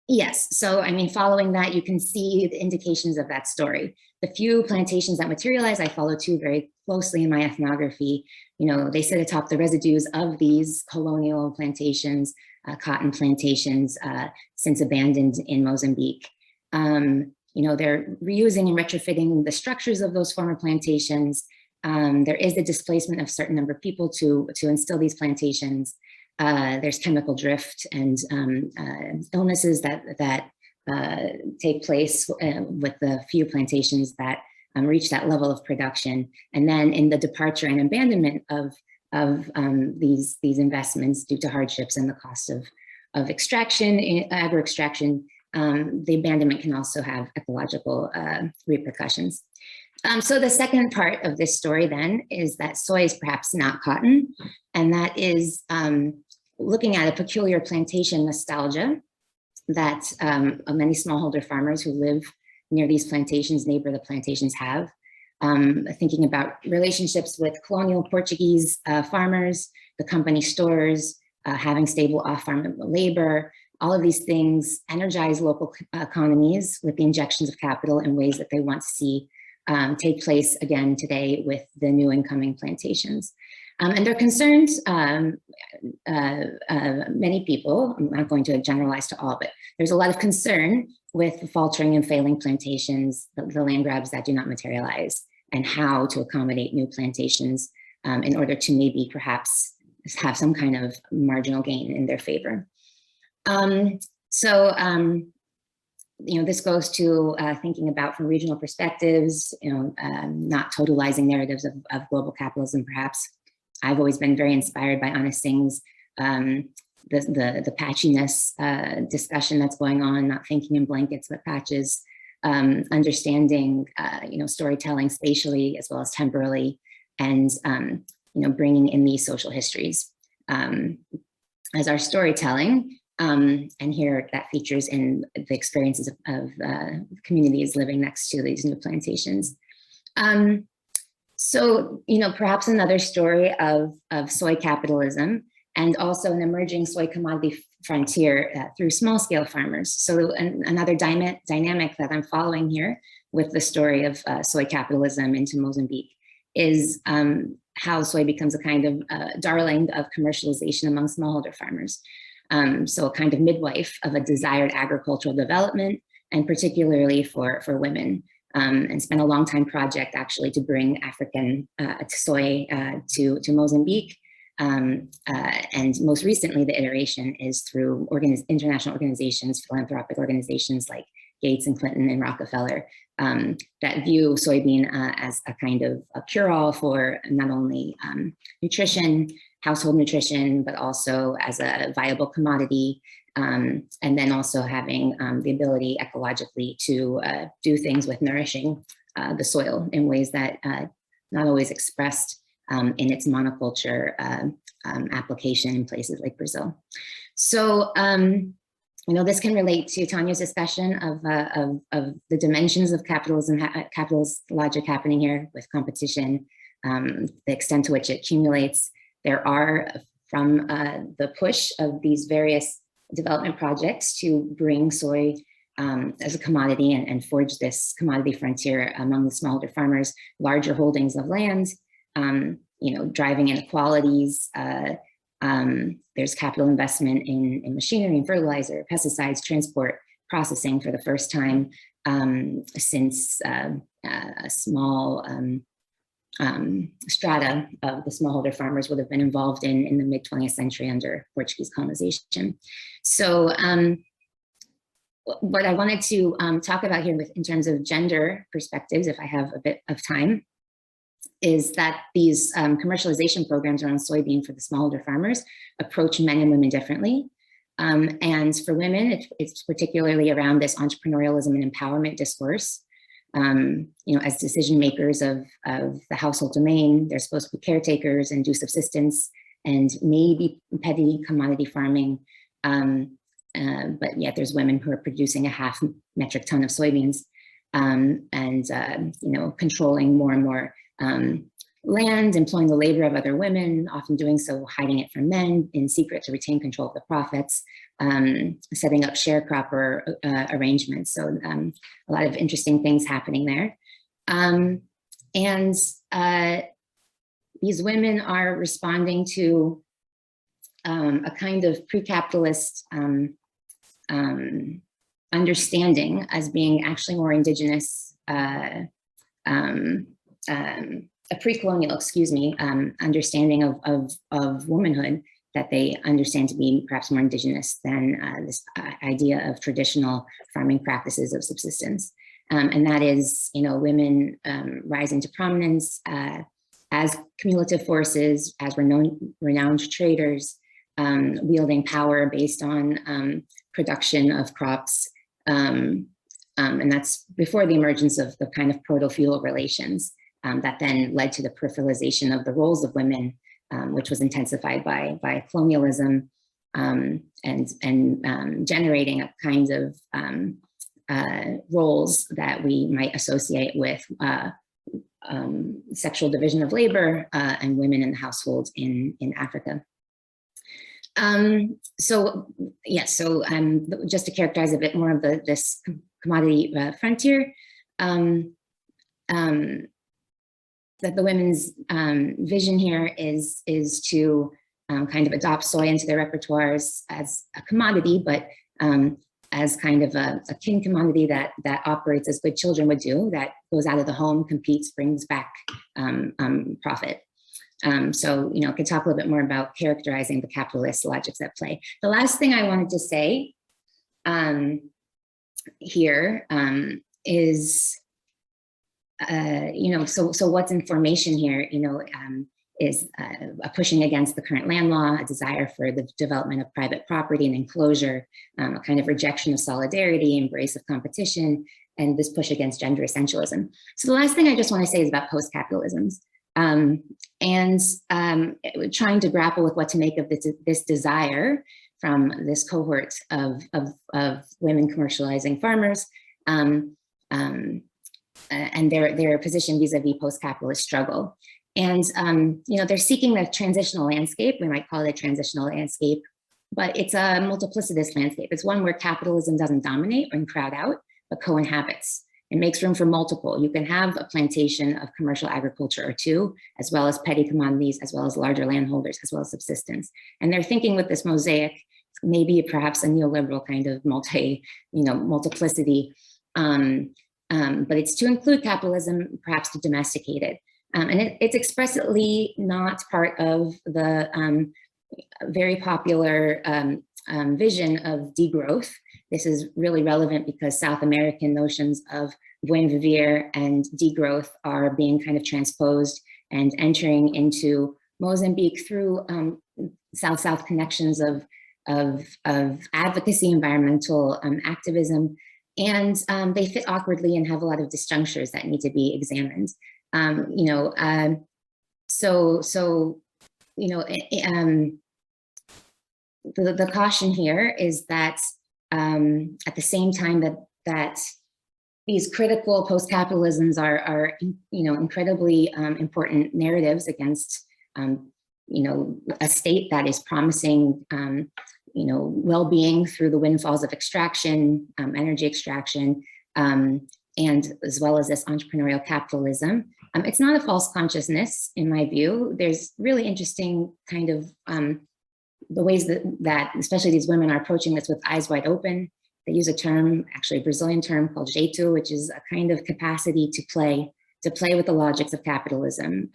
Yes, so I mean, following that, you can see the indications of that story. The few plantations that materialize, I follow too very closely in my ethnography. You know, they sit atop the residues of these colonial plantations, cotton plantations, since abandoned in Mozambique. You know, they're reusing and retrofitting the structures of those former plantations. There is the displacement of a certain number of people to instill these plantations. There's chemical drift and illnesses that take place with the few plantations that reach that level of production. And then in the departure and abandonment of these investments due to hardships and the cost of extraction, agro-extraction, the abandonment can also have ecological repercussions. So the second part of this story then is that soy is perhaps not cotton, and that is looking at a peculiar plantation nostalgia that many smallholder farmers who live near these plantations, neighbor the plantations have, thinking about relationships with colonial Portuguese farmers, the company stores, having stable off-farm labor. All of these things energize local economies with the injections of capital in ways that they want to see take place again today with the new incoming plantations. And they're concerned, many people, I'm not going to generalize to all, but there's a lot of concern with faltering and failing plantations, the land grabs that do not materialize, and how to accommodate new plantations in order to maybe perhaps have some kind of marginal gain in their favor. You know, this goes to thinking about from regional perspectives, you know, not totalizing narratives of global capitalism, perhaps. I've always been very inspired by Anna Singh's the patchiness discussion that's going on, not thinking in blankets but patches, understanding you know, storytelling spatially as well as temporally, and you know, bringing in these social histories as our storytelling. And here that features in the experiences of communities living next to these new plantations. So, you know, perhaps another story of soy capitalism and also an emerging soy commodity frontier through small scale farmers. So another dynamic that I'm following here with the story of soy capitalism into Mozambique is how soy becomes a kind of darling of commercialization among smallholder farmers. So a kind of midwife of a desired agricultural development, and particularly for women. And spent a long time project actually to bring African soy to Mozambique. And most recently, the iteration is through international organizations, philanthropic organizations like Gates and Clinton and Rockefeller, that view soybean as a kind of a cure-all for not only nutrition, household nutrition, but also as a viable commodity. And then also having the ability ecologically to do things with nourishing the soil in ways that not always expressed in its monoculture application in places like Brazil. So, you know, this can relate to Tania's discussion of the dimensions of capitalism, capitalist logic happening here with competition, the extent to which it accumulates. There are, from the push of these various development projects to bring soy as a commodity and forged this commodity frontier among the smallholder farmers, larger holdings of land, driving inequalities. There's capital investment in machinery and fertilizer, pesticides, transport, processing for the first time since a small strata of the smallholder farmers would have been involved in the mid 20th century under Portuguese colonization. So what I wanted to talk about here in terms of gender perspectives, if I have a bit of time, is that these commercialization programs around soybean for the smallholder farmers approach men and women differently. And for women, it's particularly around this entrepreneurialism and empowerment discourse. As decision makers of the household domain, they're supposed to be caretakers and do subsistence and maybe petty commodity farming. But yet there's women who are producing a 0.5 metric ton of soybeans and controlling more and more land, employing the labor of other women, often doing so hiding it from men in secret to retain control of the profits, setting up sharecropper arrangements. So a lot of interesting things happening there. These women are responding to a kind of pre-capitalist understanding as being actually more indigenous, a pre-colonial, understanding of womanhood that they understand to be perhaps more indigenous than this idea of traditional farming practices of subsistence. And that is, women rising to prominence as cumulative forces, as renowned traders, wielding power based on production of crops. And that's before the emergence of the kind of proto-feudal relations that then led to the peripheralization of the roles of women, which was intensified by colonialism and generating a kind of roles that we might associate with sexual division of labor and women in the household in Africa. Just to characterize a bit more of this commodity frontier, that the women's vision here is to kind of adopt soy into their repertoires as a commodity, but as kind of a kin commodity that operates as good children would do, that goes out of the home, competes, brings back profit. So, I could talk a little bit more about characterizing the capitalist logics at play. The last thing I wanted to say here is, so what's in formation here, is a pushing against the current land law, a desire for the development of private property and enclosure, a kind of rejection of solidarity, embrace of competition, and this push against gender essentialism. So the last thing I just want to say is about post-capitalism. Trying to grapple with what to make of this desire from this cohort of women commercializing farmers and their position vis-a-vis post-capitalist struggle. And they're seeking the transitional landscape. We might call it a transitional landscape, but it's a multiplicitous landscape. It's one where capitalism doesn't dominate or crowd out, but co-inhabits. It makes room for multiple. You can have a plantation of commercial agriculture or two, as well as petty commodities, as well as larger landholders, as well as subsistence. And they're thinking with this mosaic, maybe perhaps a neoliberal kind of multiplicity, but it's to include capitalism, perhaps to domesticate it. And it's expressly not part of the very popular vision of degrowth. This is really relevant because South American notions of buen vivir and degrowth are being kind of transposed and entering into Mozambique through South-South connections of advocacy, environmental activism, and they fit awkwardly and have a lot of disjunctures that need to be examined. The caution here is that at the same time that these critical post-capitalisms are incredibly important narratives against a state that is promising well-being through the windfalls of extraction, energy extraction, and as well as this entrepreneurial capitalism. It's not a false consciousness, in my view. There's really interesting kind of the ways that especially these women are approaching this with eyes wide open. They use a term, actually a Brazilian term called jeito, which is a kind of capacity to play with the logics of capitalism,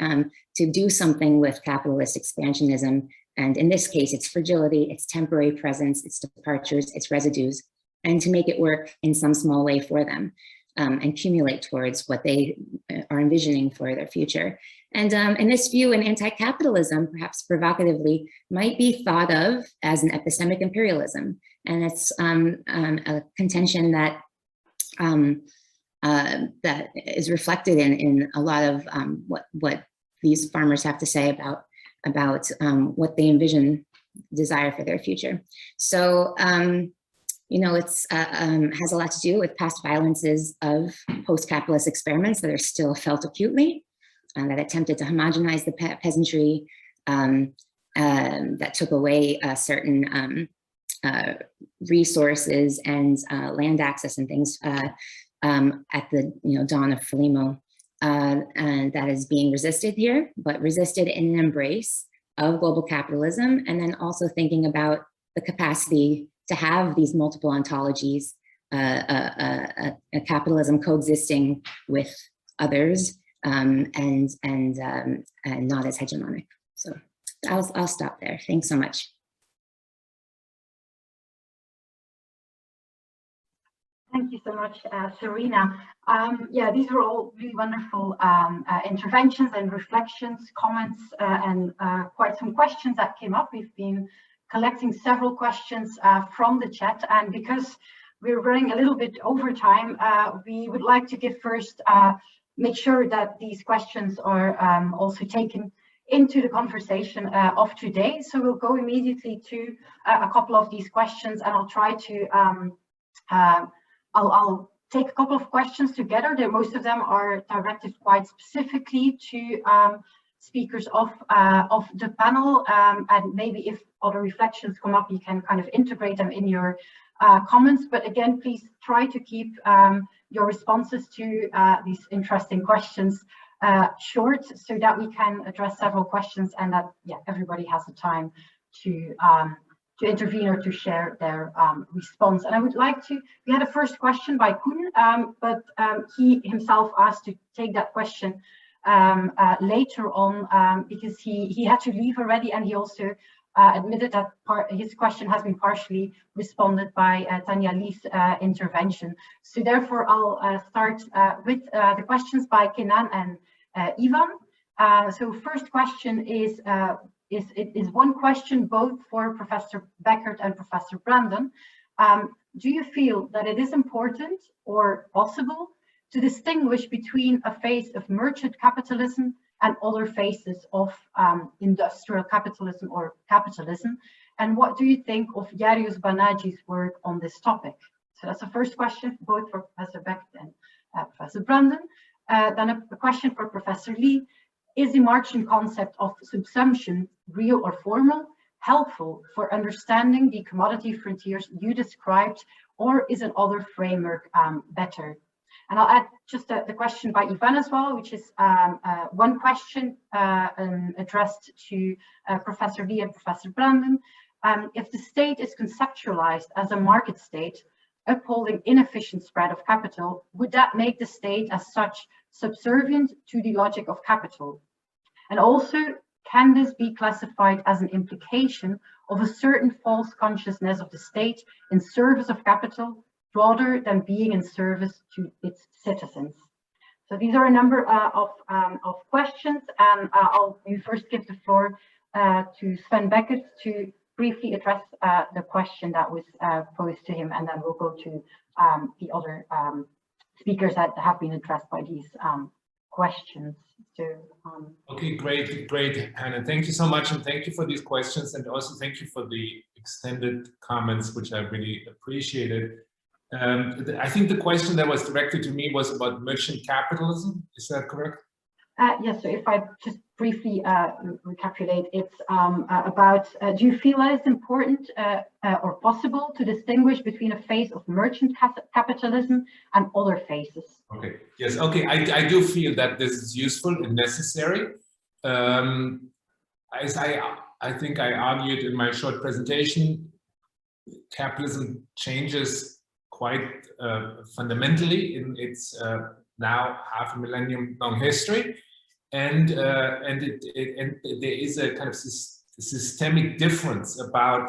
to do something with capitalist expansionism. And in this case, it's fragility, it's temporary presence, it's departures, it's residues, and to make it work in some small way for them, and accumulate towards what they are envisioning for their future. And this view in anti-capitalism, perhaps provocatively, might be thought of as an epistemic imperialism. And it's a contention that that is reflected in a lot of what these farmers have to say about what they envision, desire for their future. So, it's has a lot to do with past violences of post-capitalist experiments that are still felt acutely, that attempted to homogenize the peasantry, that took away certain resources and land access and things at the dawn of Frelimo, and that is being resisted here, but resisted in an embrace of global capitalism, and then also thinking about the capacity to have these multiple ontologies, a capitalism coexisting with others, and not as hegemonic. So I'll stop there. Thanks so much. Thank you so much, Serena. Yeah, these were all really wonderful interventions and reflections, comments, and quite some questions that came up. We've been collecting several questions from the chat, and because we're running a little bit over time, we would like to give first, make sure that these questions are also taken into the conversation of today. So we'll go immediately to a couple of these questions, and I'll try to I'll take a couple of questions together. Most of them are directed quite specifically to speakers of the panel, and maybe if other reflections come up, you can kind of integrate them in your comments. But again, please try to keep your responses to these interesting questions short, so that we can address several questions, and that everybody has the time to intervene or to share their response. And I would like to, we had a first question by Koen, but he himself asked to take that question later on, because he had to leave already, and he also admitted that his question has been partially responded by Tania Li's intervention. So therefore, I'll start with the questions by Kenan and Ivan. So first question is one question both for Professor Beckert and Professor Brandon. Do you feel that it is important or possible to distinguish between a phase of merchant capitalism and other phases of industrial capitalism or capitalism? And what do you think of Jarius Banagi's work on this topic? So that's the first question, both for Professor Beckert and Professor Brandon. Then a question for Professor Li. Is the Marxian concept of subsumption, real or formal, helpful for understanding the commodity frontiers you described, or is another framework better? And I'll add just the question by Ivan as well, which is one question addressed to Professor Li and Professor Brandon. If the state is conceptualized as a market state, upholding inefficient spread of capital, would that make the state as such subservient to the logic of capital? And also, can this be classified as an implication of a certain false consciousness of the state in service of capital, rather than being in service to its citizens? So these are a number of questions, and I'll first give the floor to Sven Beckert to briefly address the question that was posed to him, and then we'll go to the other speakers that have been addressed by these questions. So, okay, great, Hannah. Thank you so much, and thank you for these questions, and also thank you for the extended comments, which I really appreciated. I think the question that was directed to me was about merchant capitalism. Is that correct? Yes, so if I just briefly recapitulate, it's about, do you feel that it's important or possible to distinguish between a phase of merchant capitalism and other phases? Okay, yes, okay, I do feel that this is useful and necessary. As I think I argued in my short presentation, capitalism changes quite fundamentally in its now half a millennium long history, and there is a kind of systemic difference about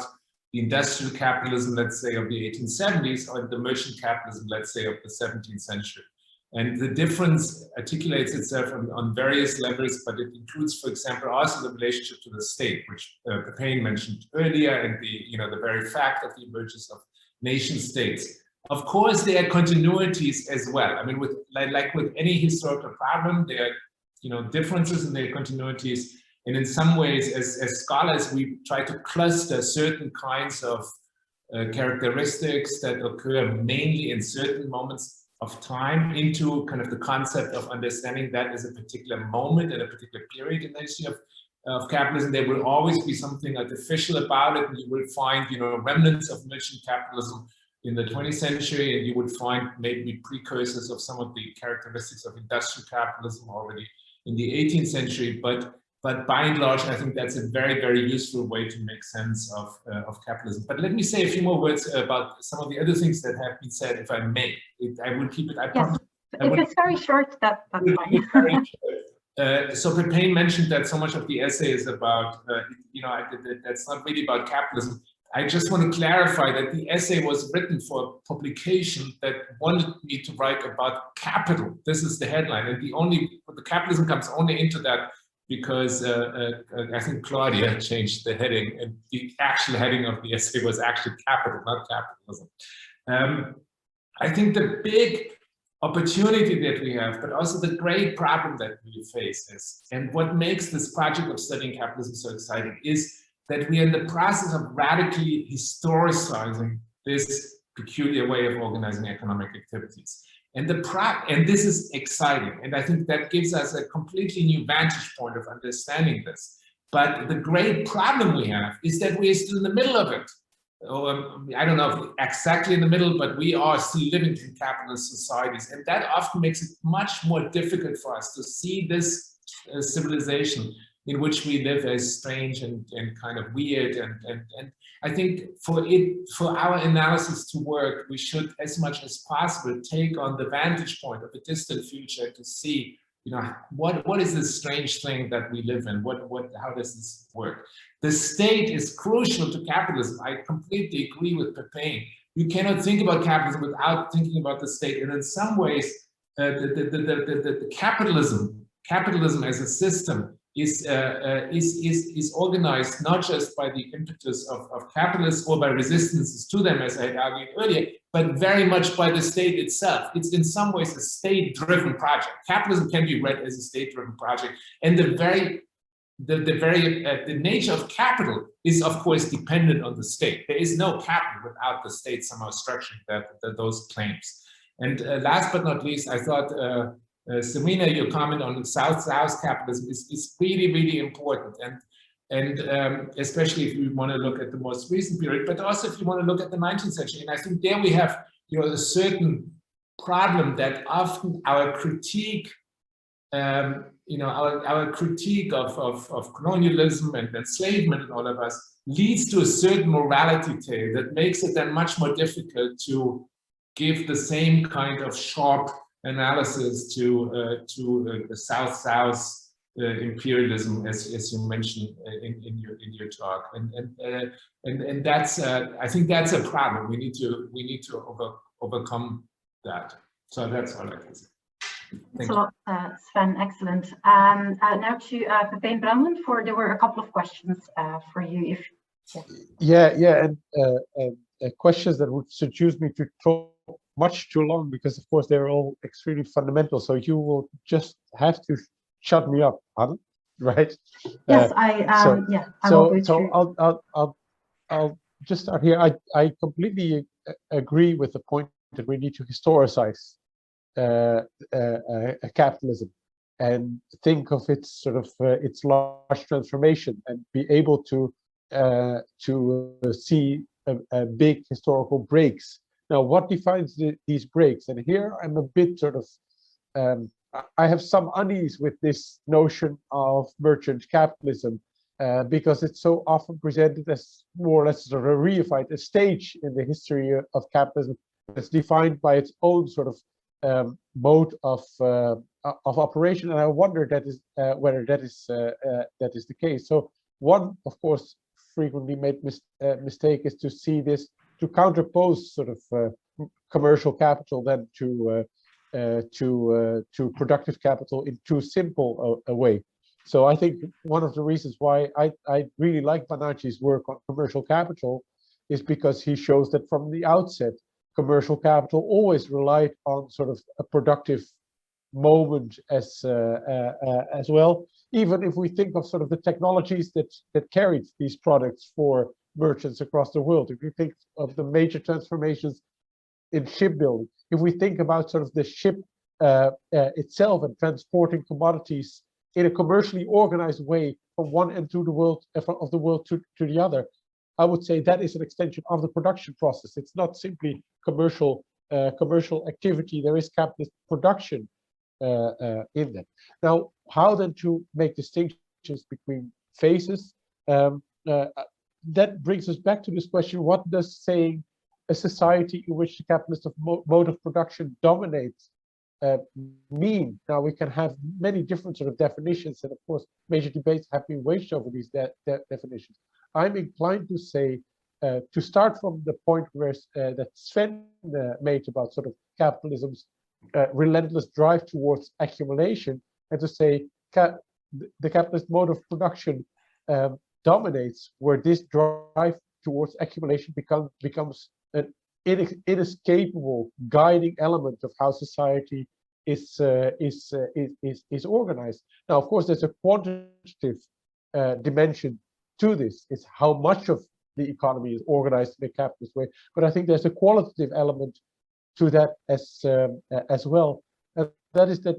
the industrial capitalism, let's say, of the 1870s, or the merchant capitalism, let's say, of the 17th century. And the difference articulates itself on various levels, but it includes, for example, also the relationship to the state, which Pepjin mentioned earlier, and the very fact of the emergence of nation states. Of course, there are continuities as well. I mean, like with any historical problem, there are differences and there are continuities. And in some ways, as scholars, we try to cluster certain kinds of characteristics that occur mainly in certain moments of time into kind of the concept of understanding that as a particular moment and a particular period in the history of capitalism. There will always be something artificial about it, and you will find remnants of merchant capitalism in the 20th century, and you would find maybe precursors of some of the characteristics of industrial capitalism already in the 18th century. But by and large, I think that's a very, very useful way to make sense of capitalism. But let me say a few more words about some of the other things that have been said, if I may. I will keep it. Yes, if it's very short, that's fine. So Pepjin mentioned that so much of the essay is about, that's not really about capitalism. I just want to clarify that the essay was written for a publication that wanted me to write about capital. This is the headline, and the capitalism comes only into that because I think Claudia changed the heading, and the actual heading of the essay was actually capital, not capitalism. I think the big opportunity that we have, but also the great problem that we face is, and what makes this project of studying capitalism so exciting, is that we are in the process of radically historicizing this peculiar way of organizing economic activities. And this is exciting. And I think that gives us a completely new vantage point of understanding this. But the great problem we have is that we are still in the middle of it. I don't know if exactly in the middle, but we are still living in capitalist societies. And that often makes it much more difficult for us to see this civilization in which we live as strange and kind of weird. And I think for our analysis to work, we should, as much as possible, take on the vantage point of a distant future to see, what is this strange thing that we live in? How does this work? The state is crucial to capitalism. I completely agree with Pepjin. You cannot think about capitalism without thinking about the state. And in some ways, the capitalism as a system is organized not just by the impetus of capitalists or by resistances to them, as I had argued earlier, but very much by the state itself. It's in some ways a state-driven project. Capitalism can be read as a state-driven project, and the nature of capital is, of course, dependent on the state. There is no capital without the state somehow structuring those claims. And last but not least, I thought Serena, your comment on South-South capitalism is really, really important, and especially if you want to look at the most recent period, but also if you want to look at the 19th century. And I think there we have, a certain problem that often our critique, our critique of colonialism and enslavement and all of us leads to a certain morality tale that makes it then much more difficult to give the same kind of sharp analysis to the South-South imperialism, as you mentioned in your talk, and that's I think that's a problem. We need to overcome that. So that's all I can say. Thanks a lot, Sven. Excellent. Now to Pepjin Brandon. There were a couple of questions for you. And questions that would seduce me to talk much too long, because of course they're all extremely fundamental. So you will just have to shut me up, Anne, right? Yes, I'll just start here. I completely agree with the point that we need to historicize capitalism. think of its sort of its large transformation and be able to see a big historical breaks. Now, what defines these breaks? And here I'm a bit sort of I have some unease with this notion of merchant capitalism because it's so often presented as more or less sort of reified a stage in the history of capitalism that's defined by its own sort of mode of operation, and I wonder whether that is the case. So one, of course, frequently made mistake is to see this to counterpose sort of commercial capital then to productive capital in too simple a way. So I think one of the reasons why I really like Banaji's work on commercial capital is because he shows that from the outset, commercial capital always relied on sort of a productive moment as well. Even if we think of sort of the technologies that carried these products for merchants across the world, if you think of the major transformations in shipbuilding, if we think about sort of the ship itself and transporting commodities in a commercially organized way from one end of the world to the other, I would say that is an extension of the production process. It's not simply commercial activity. There is capitalist production in that. Now, how then to make distinctions between phases? That brings us back to this question: what does saying a society in which the capitalist mode of production dominates mean? Now, we can have many different sort of definitions, and of course, major debates have been waged over these definitions. I'm inclined to say, to start from the point where that Sven made about sort of capitalism's relentless drive towards accumulation, and to say the capitalist mode of production dominates, where this drive towards accumulation becomes an inescapable guiding element of how society is organized. Now, of course, there's a quantitative dimension to this. It's how much of the economy is organized in a capitalist way, but I think there's a qualitative element to that as well. And that is that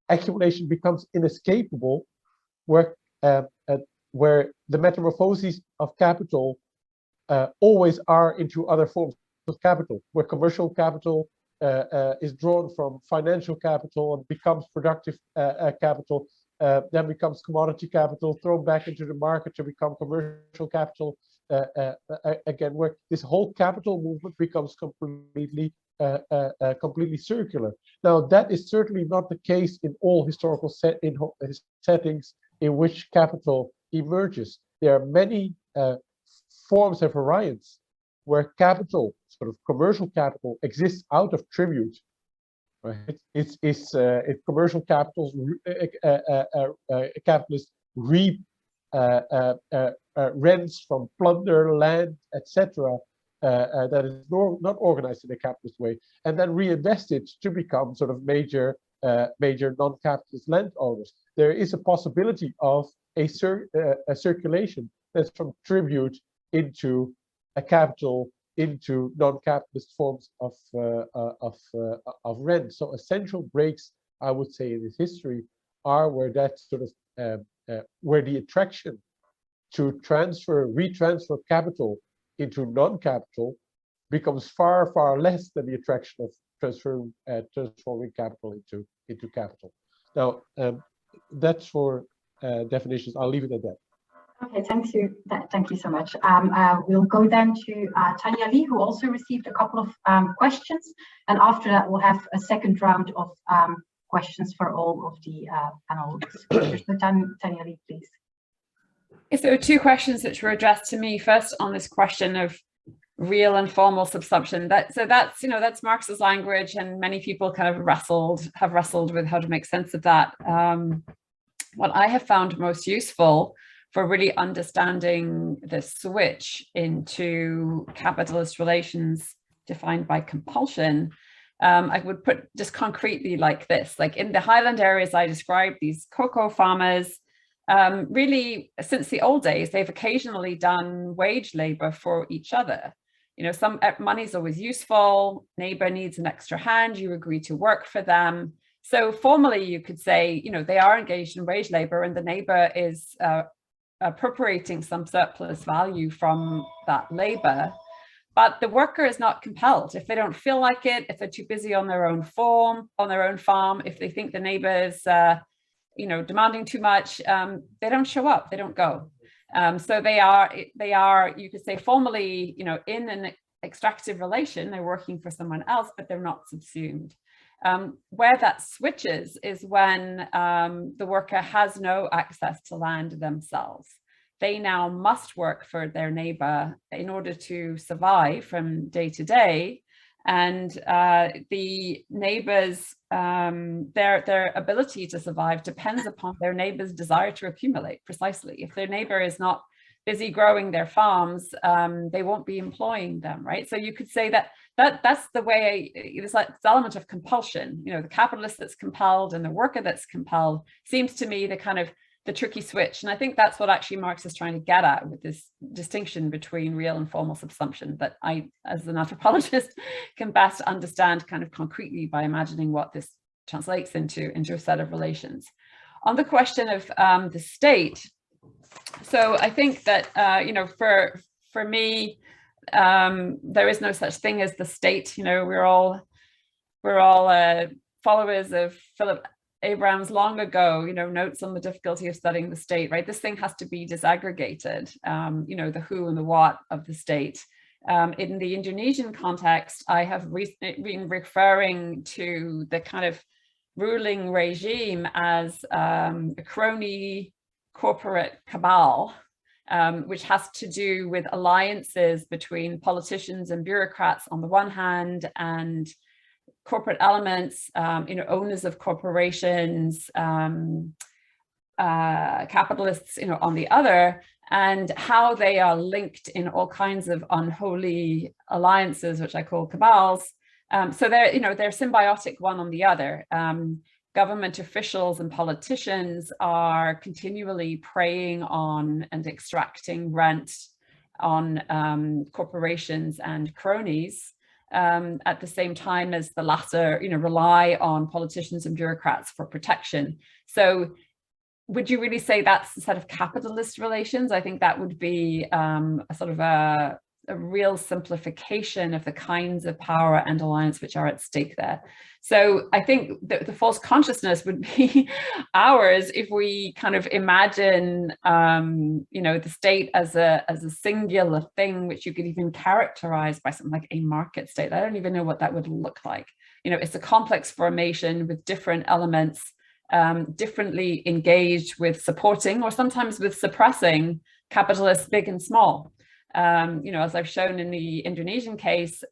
accumulation becomes inescapable, where the metamorphoses of capital always are into other forms of capital, where commercial capital is drawn from financial capital and becomes productive capital, then becomes commodity capital, thrown back into the market to become commercial capital again, where this whole capital movement becomes completely circular. Now, that is certainly not the case in all historical settings in which capital emerges. There are many forms and variants where capital, sort of commercial capital, exists out of tribute. Right? It's commercial capitals, capitalists reap rents from plunder, land, etc. That is not organized in a capitalist way, and then reinvest it to become sort of major non-capitalist landowners. There is a possibility of a circulation that's from tribute into a capital, into non-capitalist forms of rent. So essential breaks, I would say, in this history are where that sort of where the attraction to retransfer capital into non-capital becomes far less than the attraction of transforming capital into capital. Now, that's for definitions. I'll leave it at that. Okay, thank you so much. We'll go then to Tania Li, who also received a couple of questions, and after that we'll have a second round of questions for all of the panel speakers. So Tania Li, please. Yes, there were two questions which were addressed to me. First, on this question of real and formal subsumption. That's Marx's language, and many people kind of have wrestled with how to make sense of that. What I have found most useful for really understanding the switch into capitalist relations defined by compulsion, I would put just concretely like this: like in the highland areas I described, these cocoa farmers, really since the old days, they've occasionally done wage labor for each other. Some money's always useful, neighbor needs an extra hand, you agree to work for them. So formally, you could say, they are engaged in wage labor, and the neighbor is appropriating some surplus value from that labor. But the worker is not compelled. If they don't feel like it, if they're too busy on their own farm, if they think the neighbor is, demanding too much, they don't show up, they don't go. So they are, you could say formally, in an extractive relation, they're working for someone else, but they're not subsumed. Where that switches is when the worker has no access to land themselves. They now must work for their neighbor in order to survive from day to day. And the neighbors, their ability to survive depends upon their neighbor's desire to accumulate, precisely. If their neighbor is not busy growing their farms, they won't be employing them, right? So you could say that's the way, it's like this element of compulsion, the capitalist that's compelled and the worker that's compelled seems to me the tricky switch. And I think that's what actually Marx is trying to get at with this distinction between real and formal subsumption that I, as an anthropologist, can best understand kind of concretely by imagining what this translates into a set of relations. On the question of the state, so I think that, for me, there is no such thing as the state. We're all followers of Philip Abrams long ago, notes on the difficulty of studying the state, right? This thing has to be disaggregated, the who and the what of the state. In the Indonesian context, I have been referring to the kind of ruling regime as a crony corporate cabal, which has to do with alliances between politicians and bureaucrats on the one hand, and corporate elements, owners of corporations, capitalists, on the other, and how they are linked in all kinds of unholy alliances, which I call cabals. So they're symbiotic one on the other. Government officials and politicians are continually preying on and extracting rent on corporations and cronies. At the same time as the latter, rely on politicians and bureaucrats for protection. So would you really say that's a set of capitalist relations? I think that would be a sort of a real simplification of the kinds of power and alliance which are at stake there. So I think the false consciousness would be ours if we kind of imagine, the state as a singular thing, which you could even characterize by something like a market state. I don't even know what that would look like. It's a complex formation with different elements, differently engaged with supporting or sometimes with suppressing capitalists, big and small. As I've shown in the Indonesian case,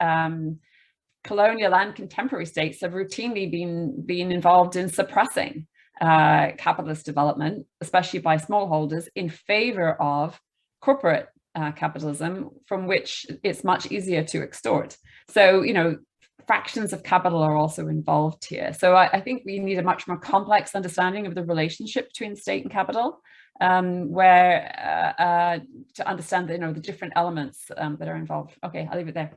colonial and contemporary states have routinely been involved in suppressing capitalist development, especially by smallholders, in favor of corporate capitalism, from which it's much easier to extort. So, fractions of capital are also involved here. So I think we need a much more complex understanding of the relationship between state and capital, where to understand the different elements that are involved. Okay, I'll leave it there.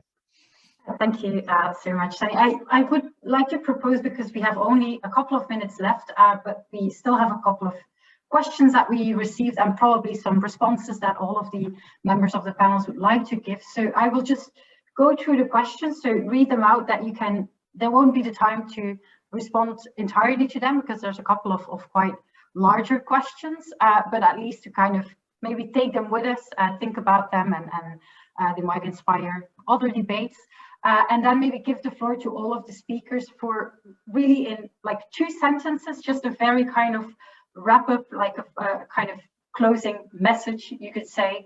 Thank you so much, Tania. I would like to propose, because we have only a couple of minutes left, but we still have a couple of questions that we received and probably some responses that all of the members of the panels would like to give. So I will just go through the questions, so read them out, that there won't be the time to respond entirely to them, because there's a couple of quite larger questions, but at least to kind of maybe take them with us, think about them, and they might inspire other debates. And then maybe give the floor to all of the speakers for really, in like 2 sentences, just a very kind of wrap up, like a kind of closing message, you could say,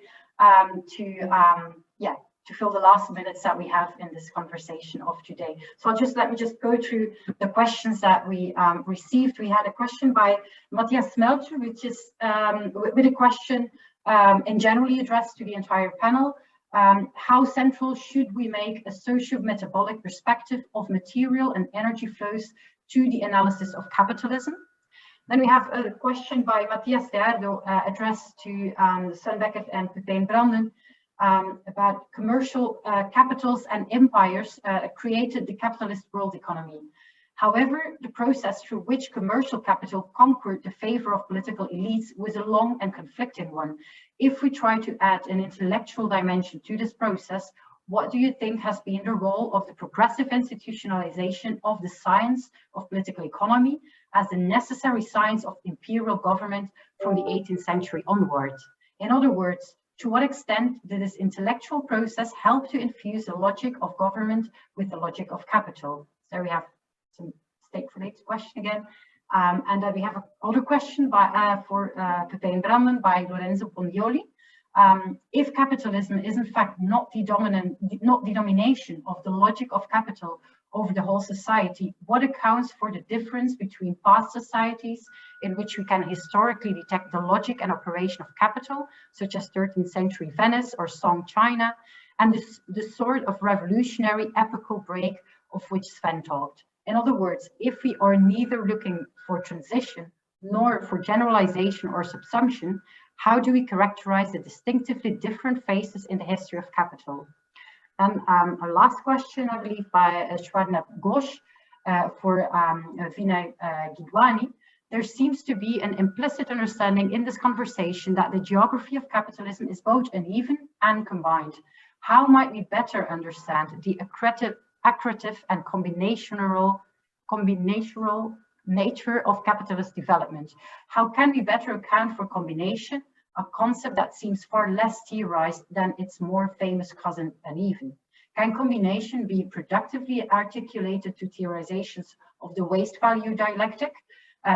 to fill the last minutes that we have in this conversation of today. So let me just go through the questions that we received. We had a question by Matthias Smelter, which is with a question in generally addressed to the entire panel. How central should we make a socio-metabolic perspective of material and energy flows to the analysis of capitalism? Then we have a question by Matthias Derdo addressed to Sven Beckert and Pepjin Brandon about commercial capitals and empires created the capitalist world economy. However, the process through which commercial capital conquered the favor of political elites was a long and conflicting one. If we try to add an intellectual dimension to this process, what do you think has been the role of the progressive institutionalization of the science of political economy as the necessary science of imperial government from the 18th century onward? In other words, to what extent did this intellectual process help to infuse the logic of government with the logic of capital? So we have some stake-related question again. And then we have another question for Pepjin Brandon by Lorenzo Ponioli. If capitalism is in fact not the domination of the logic of capital over the whole society, what accounts for the difference between past societies in which we can historically detect the logic and operation of capital, such as 13th century Venice or Song China, and the sort of revolutionary epochal break of which Sven talked? In other words, if we are neither looking for transition nor for generalization or subsumption, how do we characterize the distinctively different phases in the history of capital? And our last question, I believe, by Shwarna Ghosh for Vinay Gidwani. There seems to be an implicit understanding in this conversation that the geography of capitalism is both uneven and combined. How might we better understand the accretive and combinational nature of capitalist development? How can we better account for combination, a concept that seems far less theorized than its more famous cousin uneven? Can combination be productively articulated to theorizations of the waste value dialectic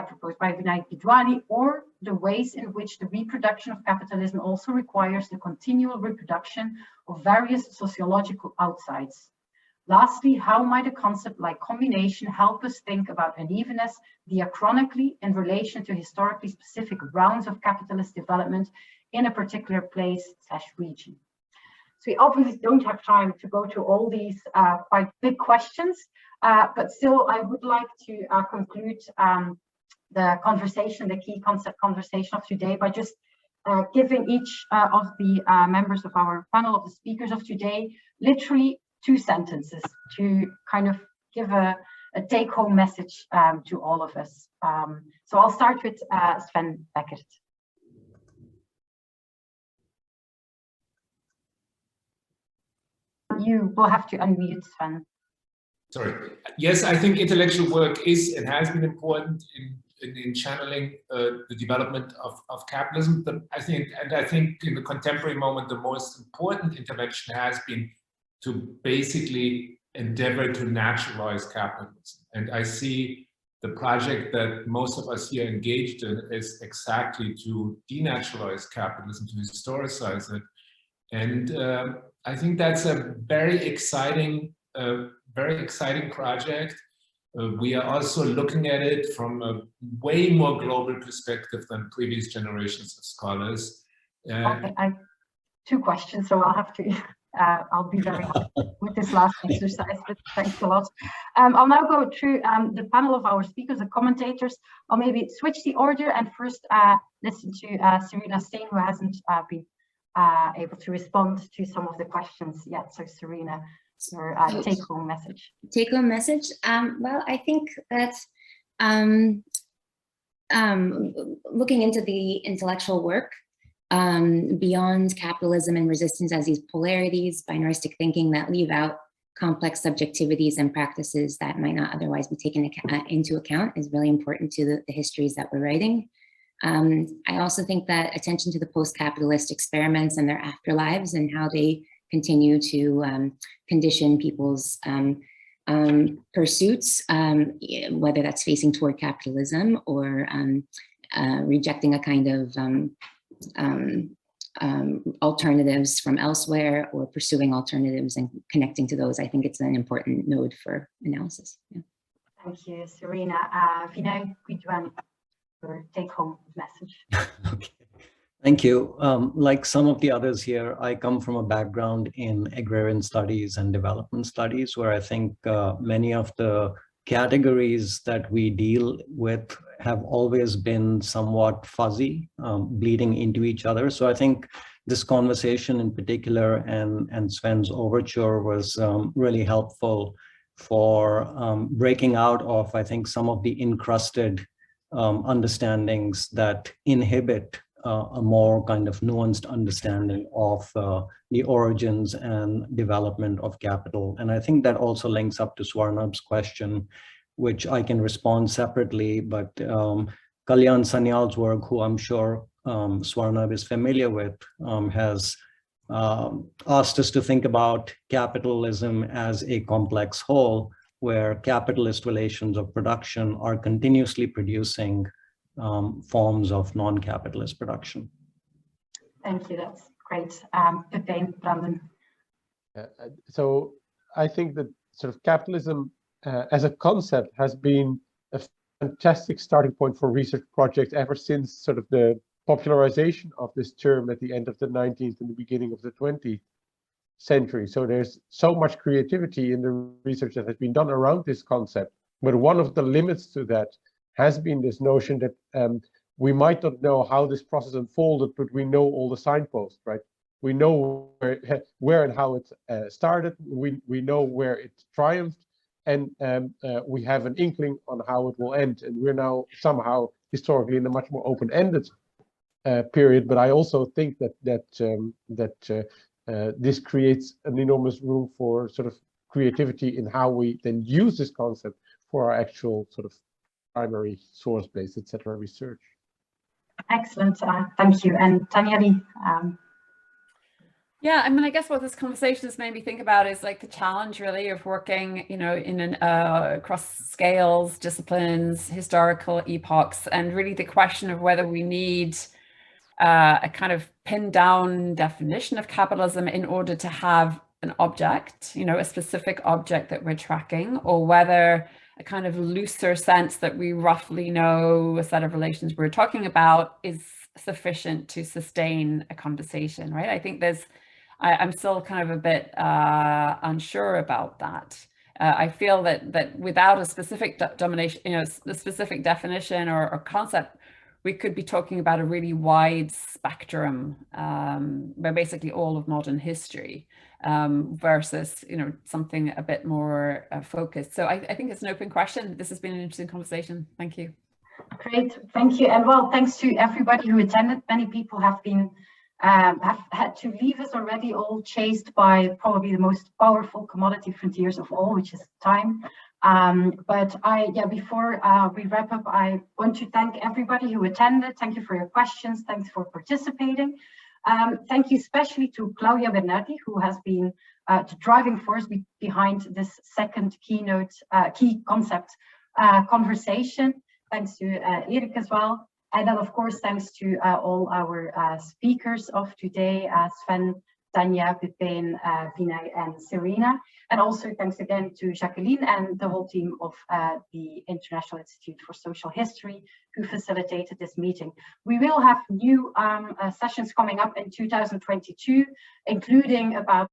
proposed by Vinay Gidwani, or the ways in which the reproduction of capitalism also requires the continual reproduction of various sociological outsides? Lastly, how might a concept like combination help us think about unevenness diachronically in relation to historically specific rounds of capitalist development in a particular place/region? So we obviously don't have time to go to all these quite big questions, but still I would like to conclude the conversation, the key concept conversation of today, by just giving each of the members of our panel, of the speakers of today, literally 2 sentences to kind of give a take-home message to all of us. So I'll start with Sven Beckert. You will have to unmute, Sven. Sorry. Yes, I think intellectual work is and has been important in channeling the development of capitalism. I think in the contemporary moment, the most important intervention has been to basically endeavor to naturalize capitalism. And I see the project that most of us here engaged in is exactly to denaturalize capitalism, to historicize it. And I think that's a very exciting project. We are also looking at it from a way more global perspective than previous generations of scholars. Okay, I have 2 questions, so I'll have to. I'll be very happy with this last exercise, but thanks a lot. I'll now go through the panel of our speakers and commentators. I'll maybe switch the order and first listen to Serena Stein, who hasn't been able to respond to some of the questions yet. So Serena, your take-home message. Take-home message? Well, I think that looking into the intellectual work, beyond capitalism and resistance as these polarities, binaristic thinking that leave out complex subjectivities and practices that might not otherwise be taken into account, is really important to the histories that we're writing. I also think that attention to the post-capitalist experiments and their afterlives and how they continue to condition people's pursuits, whether that's facing toward capitalism or rejecting a kind of alternatives from elsewhere, or pursuing alternatives and connecting to those. I think it's an important node for analysis. Yeah. Thank you, Serena. Vinay, Gidwani, your take-home message. Okay. Thank you. Like some of the others here, I come from a background in agrarian studies and development studies, where I think many of the categories that we deal with have always been somewhat fuzzy, bleeding into each other. So I think this conversation in particular and Sven's overture was really helpful for breaking out of, I think, some of the encrusted understandings that inhibit a more kind of nuanced understanding of the origins and development of capital. And I think that also links up to Swarnabh's question, which I can respond separately, but Kalyan Sanyal's work, who I'm sure Swarnabh is familiar with, has asked us to think about capitalism as a complex whole, where capitalist relations of production are continuously producing forms of non-capitalist production. Thank you, that's great. Pepjin Brandon. So I think that sort of capitalism as a concept has been a fantastic starting point for research projects ever since sort of the popularization of this term at the end of the 19th and the beginning of the 20th century. So there's so much creativity in the research that has been done around this concept. But one of the limits to that has been this notion that we might not know how this process unfolded, but we know all the signposts, right? We know where and how it started. We know where it triumphed, and we have an inkling on how it will end. And we're now somehow historically in a much more open-ended period. But I also think that this creates an enormous room for sort of creativity in how we then use this concept for our actual sort of primary source-based, etc. research. Excellent, thank you. And Tania Li. Yeah, I mean, I guess what this conversation has made me think about is like the challenge really of working, you know, in an across scales, disciplines, historical epochs, and really the question of whether we need a kind of pinned down definition of capitalism in order to have an object, you know, a specific object that we're tracking, or whether a kind of looser sense that we roughly know a set of relations we're talking about is sufficient to sustain a conversation, right? I think I'm still kind of a bit unsure about that. I feel that without a specific domination, you know, the specific definition or concept, we could be talking about a really wide spectrum, where basically all of modern history, versus, you know, something a bit more focused. So I think it's an open question. This has been an interesting conversation. Thank you. Great, thank you. And well, thanks to everybody who attended. Many people have been have had to leave us already, all chased by probably the most powerful commodity frontiers of all, which is time. But before we wrap up, I want to thank everybody who attended. Thank you for your questions. Thanks for participating. Thank you especially to Claudia Bernardi, who has been the driving force behind this second key concept conversation. Thanks to Erik as well. And then, of course, thanks to all our speakers of today, Sven, Tania, Pepjin, Vinay, and Serena. And also thanks again to Jacqueline and the whole team of the International Institute for Social History who facilitated this meeting. We will have new sessions coming up in 2022, including about